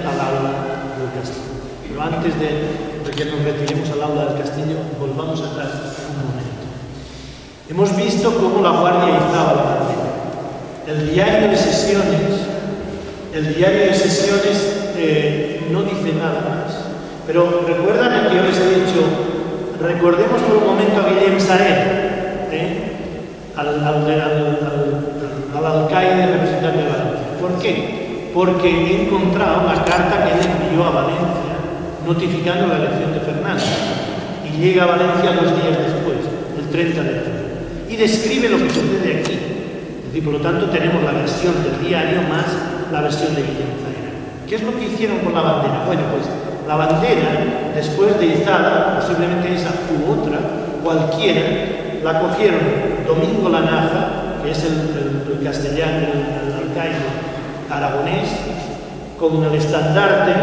al aula del castillo. Pero antes de que nos retiremos al aula del castillo, volvamos atrás un momento. Hemos visto cómo la guardia izaba la bandera. El diario de sesiones no dice nada más. Pero recuerdan que yo les he dicho, recordemos por un momento a Guillem Saer, al alcaide representante de Valencia. ¿Por qué? Porque he encontrado la carta que él envió a Valencia notificando la elección de Fernando. Y llega a Valencia 2 días después, el 30 de abril. Y describe lo que sucede aquí. Es decir, por lo tanto, tenemos la versión del diario más la versión de Guillem Saer. ¿Qué es lo que hicieron con la bandera? Bueno, pues la bandera, después de izada, posiblemente esa u otra, cualquiera, la cogieron Domingo Lanaja, que es el castellano, el alcaide aragonés, con el estandarte,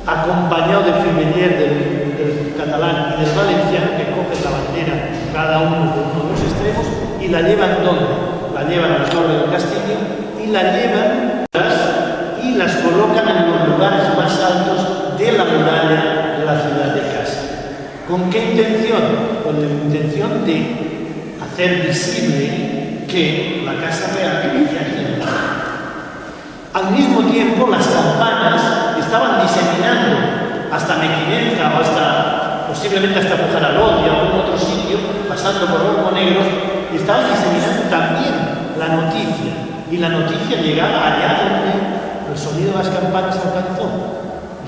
acompañado de Fimeller del catalán y del valenciano, que cogen la bandera cada uno por uno de los extremos y la llevan ¿dónde? La llevan a la torre del castillo y la llevan y las colocan en los lugares más altos de la muralla de la ciudad de Caspe. ¿Con qué intención? Con la intención de hacer visible que la Casa Real ya está. Al mismo tiempo, las campanas estaban diseminando hasta Mequinenza o hasta, posiblemente hasta Pujaralodia o algún otro sitio, pasando por Olmo Negro, estaban diseminando también la noticia. Y la noticia llegaba allá donde el sonido de las campanas alcanzó.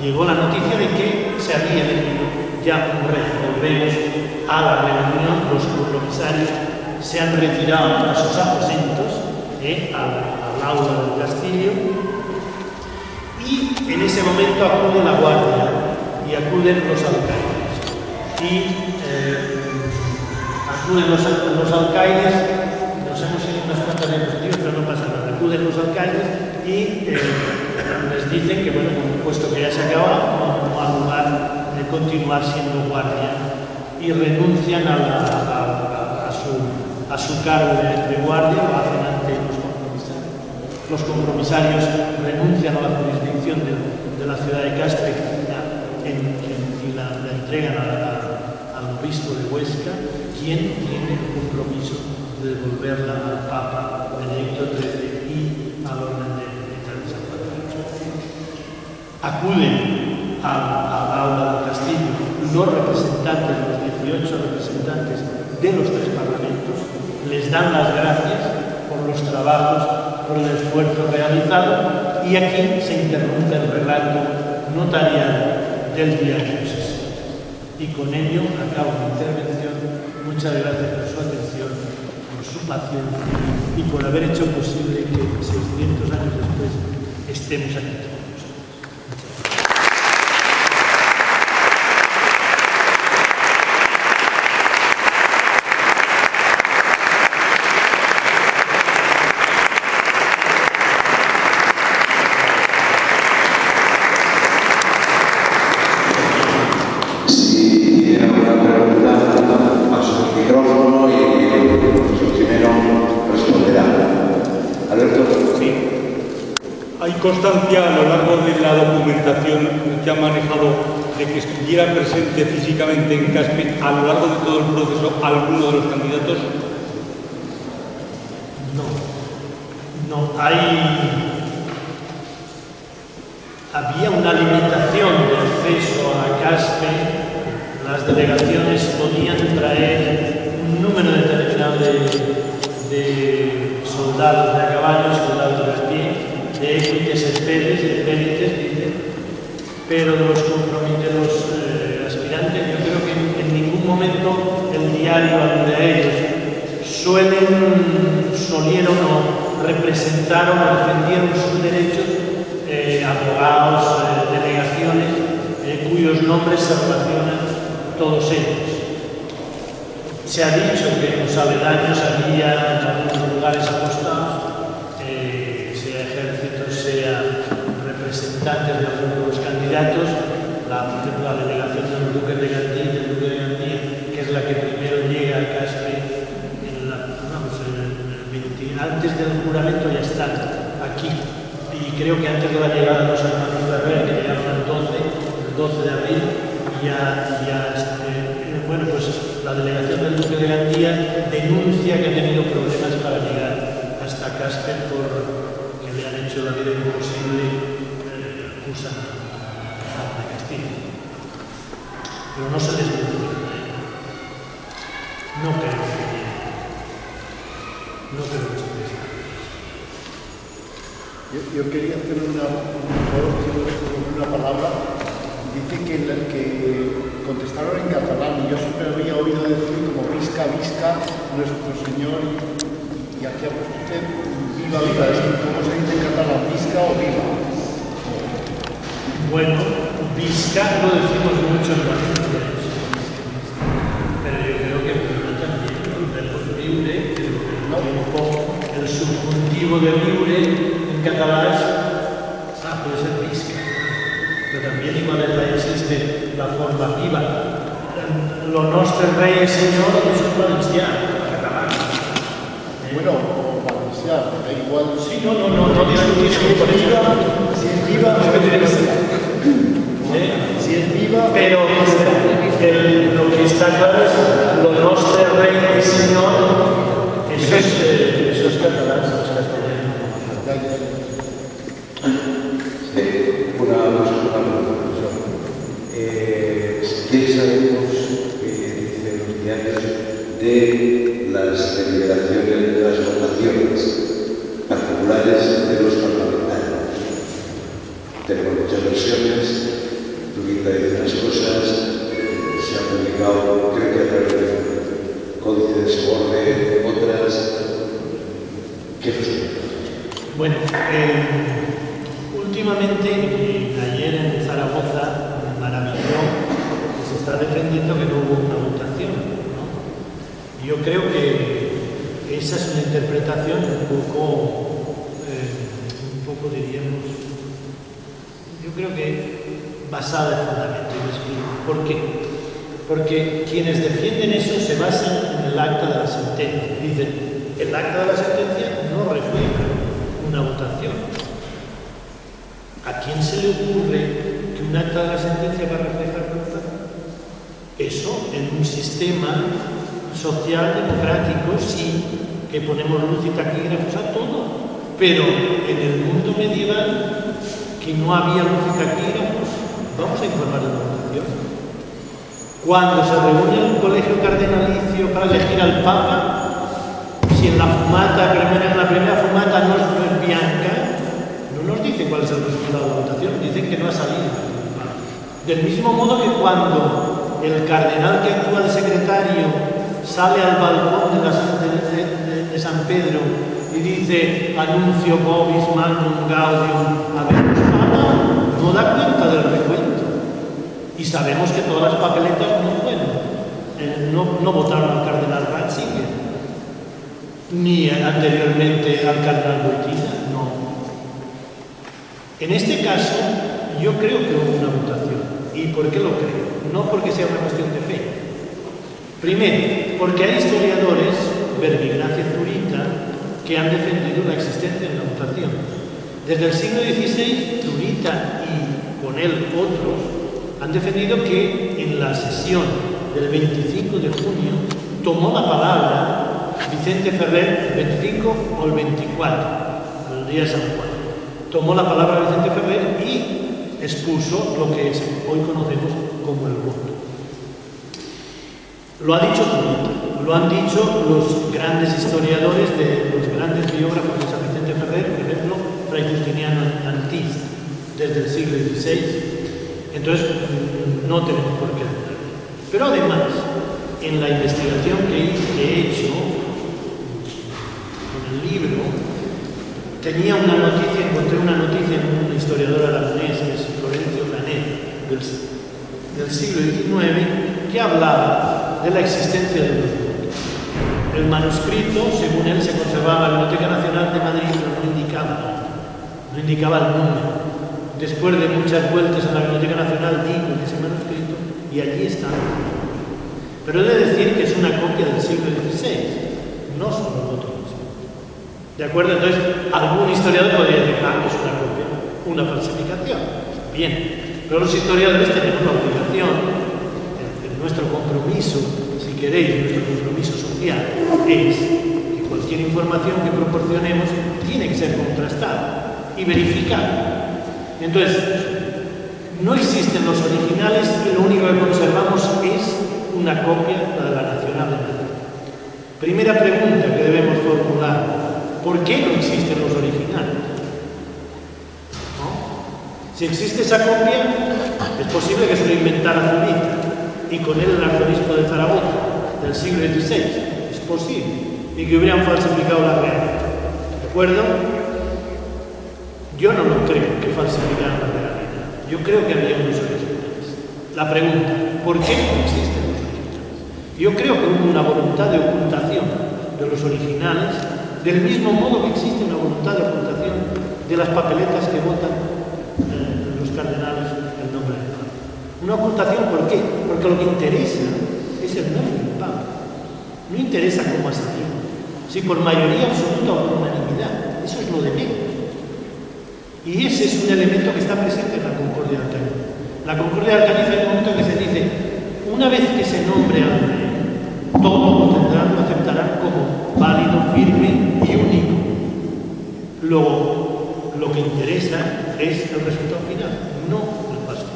Llegó la noticia de que se había venido ya un rey. Volvemos a la reunión, los compromisarios se han retirado a sus aposentos, al aula del castillo, y en ese momento acude la guardia y acuden los alcaides. Acuden los alcaides, nos hemos ido unas cuantas diapositivas, pero no pasa nada. Acuden los alcaides y les dicen que, bueno, puesto que ya se acaba, no ha lugar de continuar siendo guardia, y renuncian a su cargo de guardia, lo hacen ante los compromisarios. Los compromisarios renuncian a la jurisdicción de la ciudad de Caspe y la entregan al obispo de Huesca, quien tiene el compromiso de devolverla al Papa Benedicto XIII y al orden de San Patricio. Acuden al aula del castillo los representantes, los 18 representantes de los 3 parlamentos, les dan las gracias por los trabajos, por el esfuerzo realizado, y aquí se interrumpe el relato notarial del diario de sesiones. Y con ello acabo mi intervención. Muchas gracias por su atención, por su paciencia y por haber hecho posible que 600 años después estemos aquí todos. ¿Hay constancia a lo largo de la documentación que ha manejado de que estuviera presente físicamente en Caspe a lo largo de todo el proceso alguno de los candidatos? No, había una limitación de acceso a Caspe. Las delegaciones podían traer un número determinado de soldados de a caballo, soldados de a pie, de équites especies, de élites, dice, pero de los aspirantes, yo creo que en ningún momento el diario alude a ellos. Solieron o representaron o defendieron sus derechos abogados, delegaciones, cuyos nombres se relacionan todos ellos. Se ha dicho que en los aledaños había en algunos lugares apostados, sea ejércitos, sea representantes de algunos de los candidatos, por ejemplo, la delegación del duque de Gandía, que es la que primero llega a Caspe, antes del juramento ya están aquí. Y creo que antes de la llegada de los hermanos Ferrer, que llegaron el 12 de abril, bueno, pues la delegación del duque de Gandía denuncia que ha tenido problemas para llegar hasta Caspe porque le han hecho la vida imposible acusando a Castilla. Pero no se les menciona. No creo que se les mencione. Yo quería hacer una palabra. Dice que contestaron en catalán y yo siempre había oído decir como visca, nuestro Señor, y aquí ha puesto usted viva, ¿cómo se dice en catalán? ¿Visca o viva? Bueno, visca lo decimos mucho en Valencia, pero yo creo que viva también, el verbo viure, el subjuntivo de viure en catalán puede ser visca. Pero también igual existe la forma viva. Lo nostre rey y señor es un valenciano, catalán. Bueno, o valenciano, da igual. Sí, no discutimos por eso. Si es viva, si es viva. Pero lo que está claro es lo nostre rey y señor, eso es catalán, eso es castellano. ¿Qué sabemos, dicen los diarios, de las deliberaciones, de las votaciones particulares de los parlamentarios? Tenemos muchas versiones, Turita dice unas cosas, se ha publicado, creo que a través del Códice de Segorbe, otras. ¿Qué nos? Bueno, últimamente, ayer en Zaragoza, maravilló que se está defendiendo que no hubo una votación, ¿no? Yo creo que esa es una interpretación un poco diríamos, yo creo que basada en fundamento, y me explico. ¿Por qué? Porque quienes defienden eso se basan en el acta de la sentencia. Dicen, el acta de la sentencia no refleja una votación. ¿A quién se le ocurre que un acta de la sentencia va a reflejar una votación? Eso, en un sistema social, democrático, sí, que ponemos luz y taquígrafos a todo. Pero en el mundo medieval, que no había luz y taquígrafos, vamos a informar de la votación. Cuando se reúne en un colegio cardenalicio para elegir al Papa, si en la fumata, en la primera fumata no es bianca, no nos dicen cuál es el resultado de la votación, dicen que no ha salido. Del mismo modo que cuando el cardenal que actúa de secretario sale al balcón de San Pedro y dice anuncio vobis magnum gaudium habemus papa, no da cuenta del recuento. Y sabemos que todas las papeletas no votaron al cardenal Ratzinger, ni anteriormente al cardenal Wojtyla, no. En este caso, yo creo que hubo una votación. ¿Y por qué lo creo? No porque sea una cuestión de fe. Primero, porque hay historiadores, Verbigracia y Zurita, que han defendido la existencia de la votación. Desde el siglo XVI, Zurita y con él otros han defendido que en la sesión del 25 de junio tomó la palabra Vicente Ferrer, el 25 o el 24, el día de San Juan. Tomó la palabra Vicente Ferrer y expuso lo que hoy conocemos como el voto. Lo ha dicho Zurita, lo han dicho los grandes historiadores, los grandes biógrafos de San Vicente Ferrer, por ejemplo, Fray Justiniano Antista, desde el siglo XVI. Entonces, no tenemos por qué dudar. Pero además, en la investigación que he hecho con el libro, encontré una noticia en un historiador aragonés, que es Florencio Canet, del siglo XIX, que hablaba de la existencia de los votos. El manuscrito, según él, se conservaba en la Biblioteca Nacional de Madrid, pero no indicaba el número. Después de muchas vueltas en la Biblioteca Nacional, digo en ese manuscrito, y allí está. Pero he de decir que es una copia del siglo XVI, no son los votos mismos. ¿De acuerdo? Entonces, algún historiador podría decir, que es una copia, una falsificación. Bien, pero los historiadores tenemos la obligación, en nuestro compromiso, si queréis, nuestro compromiso social, es que cualquier información que proporcionemos tiene que ser contrastada y verificada. Entonces, no existen los originales y lo único que conservamos es una copia, la de la Nacional de Madrid. Primera pregunta que debemos formular: ¿por qué no existen los originales? ¿No? Si existe esa copia, es posible que se lo inventara Zurita y con él el arzobispo de Zaragoza del siglo XVI. Es posible. Y que hubieran falsificado la realidad. ¿De acuerdo? Yo no lo creo que falsificaran la realidad. Yo creo que había unos originales. La pregunta, ¿por qué no existen los originales? Yo creo que hubo una voluntad de ocultación de los originales, del mismo modo que existe una voluntad de ocultación de las papeletas que votan los cardenales el nombre del Papa. Una ocultación, ¿por qué? Porque lo que interesa es el nombre del Papa. No interesa cómo ha salido. Si por mayoría absoluta o por unanimidad, eso es lo de menos. Y ese es un elemento que está presente en la Concordia de Alcañiz. La Concordia de Alcañiz hay un momento que se dice, una vez que se nombre al rey, todos lo aceptarán como válido, firme y único. Luego, lo que interesa es el resultado final, no el paso.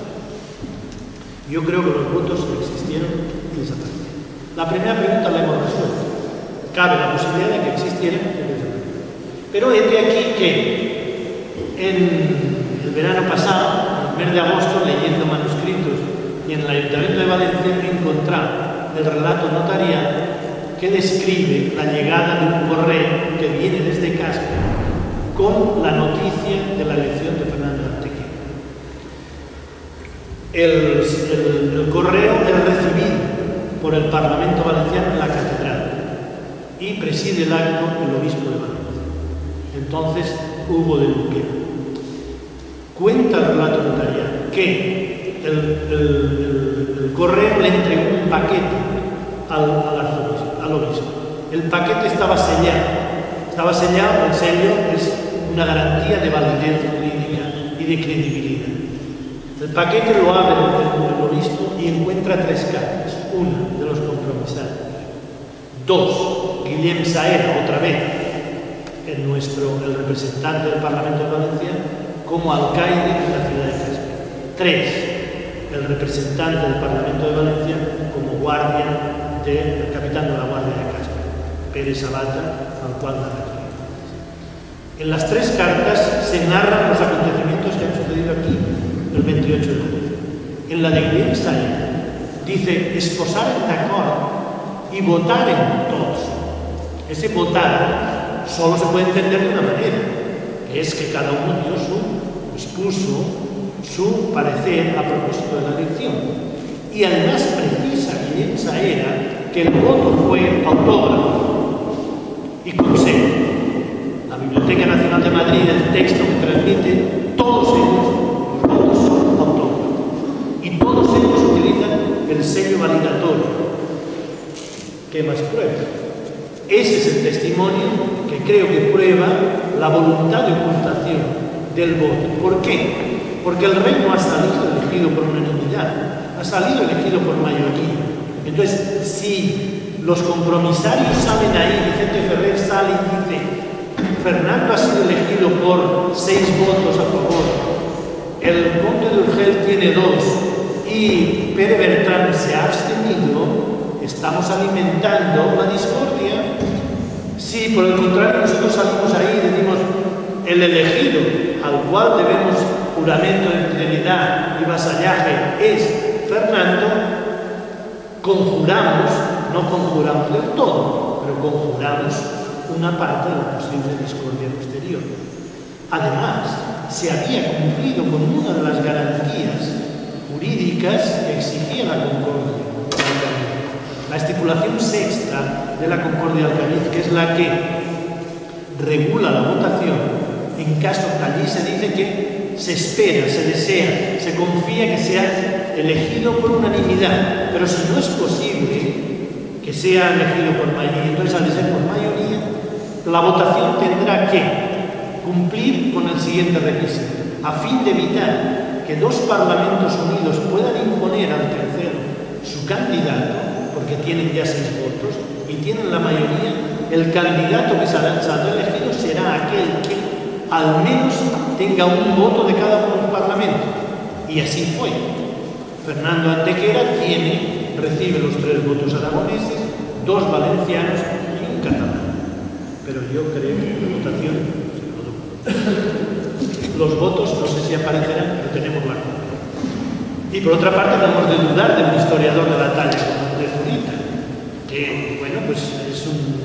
Yo creo que los votos existieron y desaparecieron. La primera pregunta la hemos resuelto. Cabe la posibilidad de que existieran y desaparecieran. Pero es de aquí que en el verano pasado, en el mes de agosto, leyendo manuscritos y en el Ayuntamiento de Valencia, he encontrado el relato notarial que describe la llegada de un correo que viene desde Caspe con la noticia de la elección de Fernando Antequera. El correo es recibido por el Parlamento Valenciano en la Catedral y preside el acto el obispo de Valencia. Entonces, Hugo de Luquero. Cuenta el relato notarial que el correo le entregó un paquete al obispo. El paquete estaba sellado. Estaba sellado, el sello es una garantía de validez jurídica y de credibilidad. El paquete lo abre el obispo y encuentra 3 cartas. Una, de los compromisarios. 2, Guillem Saera, otra vez, el representante del Parlamento de Valencia, como alcaide de la ciudad de Caspe. 3, el representante del Parlamento de Valencia como el capitán de la Guardia de Caspe, Pérez Abata, al cual la referencia. En las 3 cartas se narran los acontecimientos que han sucedido aquí el 28 de julio. En la de Guillem Saera dice esposaren d'acord y votaren todos. Ese votar solo se puede entender de una manera, que es que cada uno dio expuso su parecer a propósito de la elección. Y además precisa y densa era que el voto fue autógrafo y consejo. La Biblioteca Nacional de Madrid, el texto que transmite, todos ellos, los votos son autógrafos. Y todos ellos utilizan el sello validatorio. ¿Qué más prueba? Ese es el testimonio que creo que prueba la voluntad de ocultación del voto. ¿Por qué? Porque el rey no ha salido elegido por unanimidad, ha salido elegido por mayoría. Entonces, si los compromisarios salen ahí, Vicente Ferrer sale y dice Fernando ha sido elegido por 6 votos a favor, el conde de Urgel tiene 2 y Pere Bertrán se ha abstenido, estamos alimentando la discordia. Si por el contrario nosotros salimos ahí y decimos el elegido al cual debemos juramento de fidelidad y vasallaje es Fernando, conjuramos, no conjuramos del todo, pero conjuramos una parte de la posible discordia posterior. Además, se había cumplido con una de las garantías jurídicas que exigía la concordia de Alcaniz. La estipulación sexta de la concordia de Alcaniz, que es la que regula la votación, en caso que allí se dice que se espera, se desea, se confía que sea elegido por unanimidad, pero si no es posible que sea elegido por mayoría, entonces al ser por mayoría, la votación tendrá que cumplir con el siguiente requisito, a fin de evitar que 2 parlamentos unidos puedan imponer al tercero su candidato, porque tienen ya 6 votos y tienen la mayoría, el candidato que saldrá elegido será aquel que al menos tenga un voto de cada uno del Parlamento. Y así fue. Fernando Antequera recibe los 3 votos aragoneses, 2 valencianos y un catalán. Pero yo creo que la votación los votos no sé si aparecerán, pero tenemos la copia. Y por otra parte, no hemos de dudar de un historiador de la talla como de Zurita, que, bueno, pues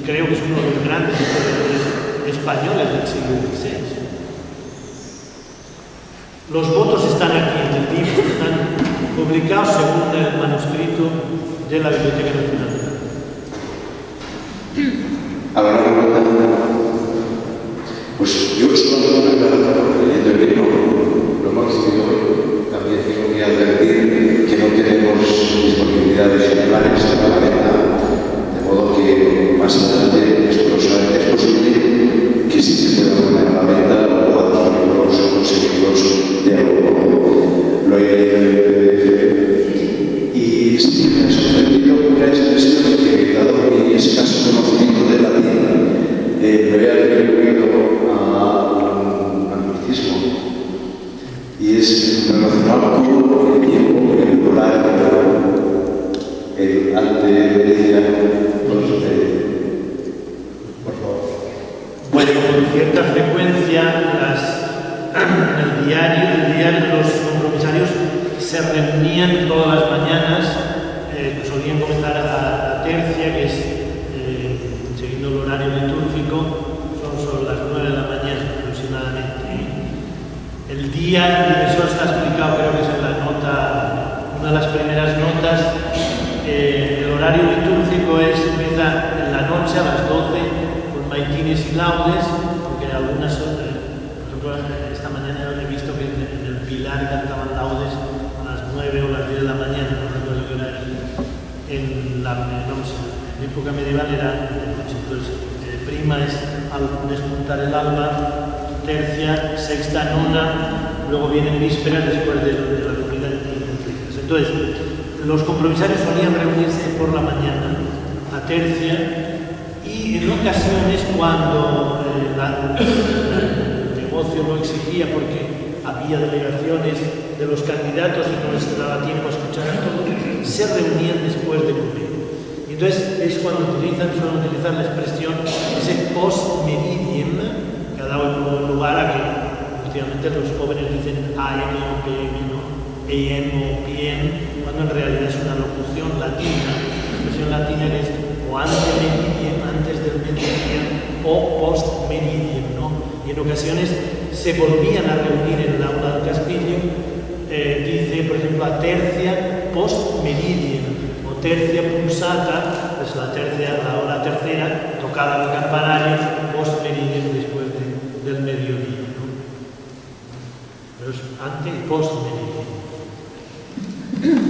creo que es uno de los grandes historiadores españoles del siglo XVI. Los votos están aquí en el libro, están publicados según el manuscrito de la Biblioteca Nacional. Ahora, pues yo solo leyendo el libro, lo máximo también tengo que advertir que no tenemos disponibilidad de ejemplares a la venta, de modo que más adelante, explosivamente es posible que sí se pueda poner a la venta o adquirirlos o conseguirlos de algo. Lo y sí me ha sorprendido una expresión que, dado mi escaso conocimiento de latín, me había atribuido a un anglicismo, y es relacionado con el tiempo, el horario, el anteverecia, por favor. Bueno, con cierta frecuencia el diario de los compromisarios se reunían todas las mañanas, solían comenzar a la tercia, que es, siguiendo el horario litúrgico, son las 9 de la mañana aproximadamente. El día, y eso está explicado, creo que es en la nota, una de las primeras notas, el horario litúrgico empieza en la noche a las 12 con maitines y laudes, porque algunas, por ejemplo, esta mañana he visto que en el Pilar cantaban laudes a las 9 o las 10 de la mañana, no recuerdo qué hora era. En época medieval era de noche. Entonces, prima es al despuntar el alba, tercia, sexta, nona, luego vienen vísperas después de la comida y cumplidas. Entonces, los compromisarios solían reunirse por la mañana a tercia, y en ocasiones cuando el negocio lo exigía, porque había delegaciones de los candidatos y no les daba tiempo a escuchar a todos, se reunían después de comer. Y entonces es cuando suelen utilizar la expresión, ese post-meridiem, que ha dado lugar a que últimamente los jóvenes dicen AM o PM, ¿no? eiem o bien, cuando en realidad es una locución latina, una expresión latina que es o ante meridiem, antes del mediodía, o post meridiem, ¿no? Y en ocasiones se volvían a reunir en el aula del Castillo, dice, por ejemplo, a tercia post meridiem, o tercia pulsata, pues la tercia, la hora tercera, tocada el campanario, post meridiem, después del mediodía, ¿no? Pero es ante y post meridiem.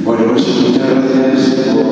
Bueno, pues muchas gracias por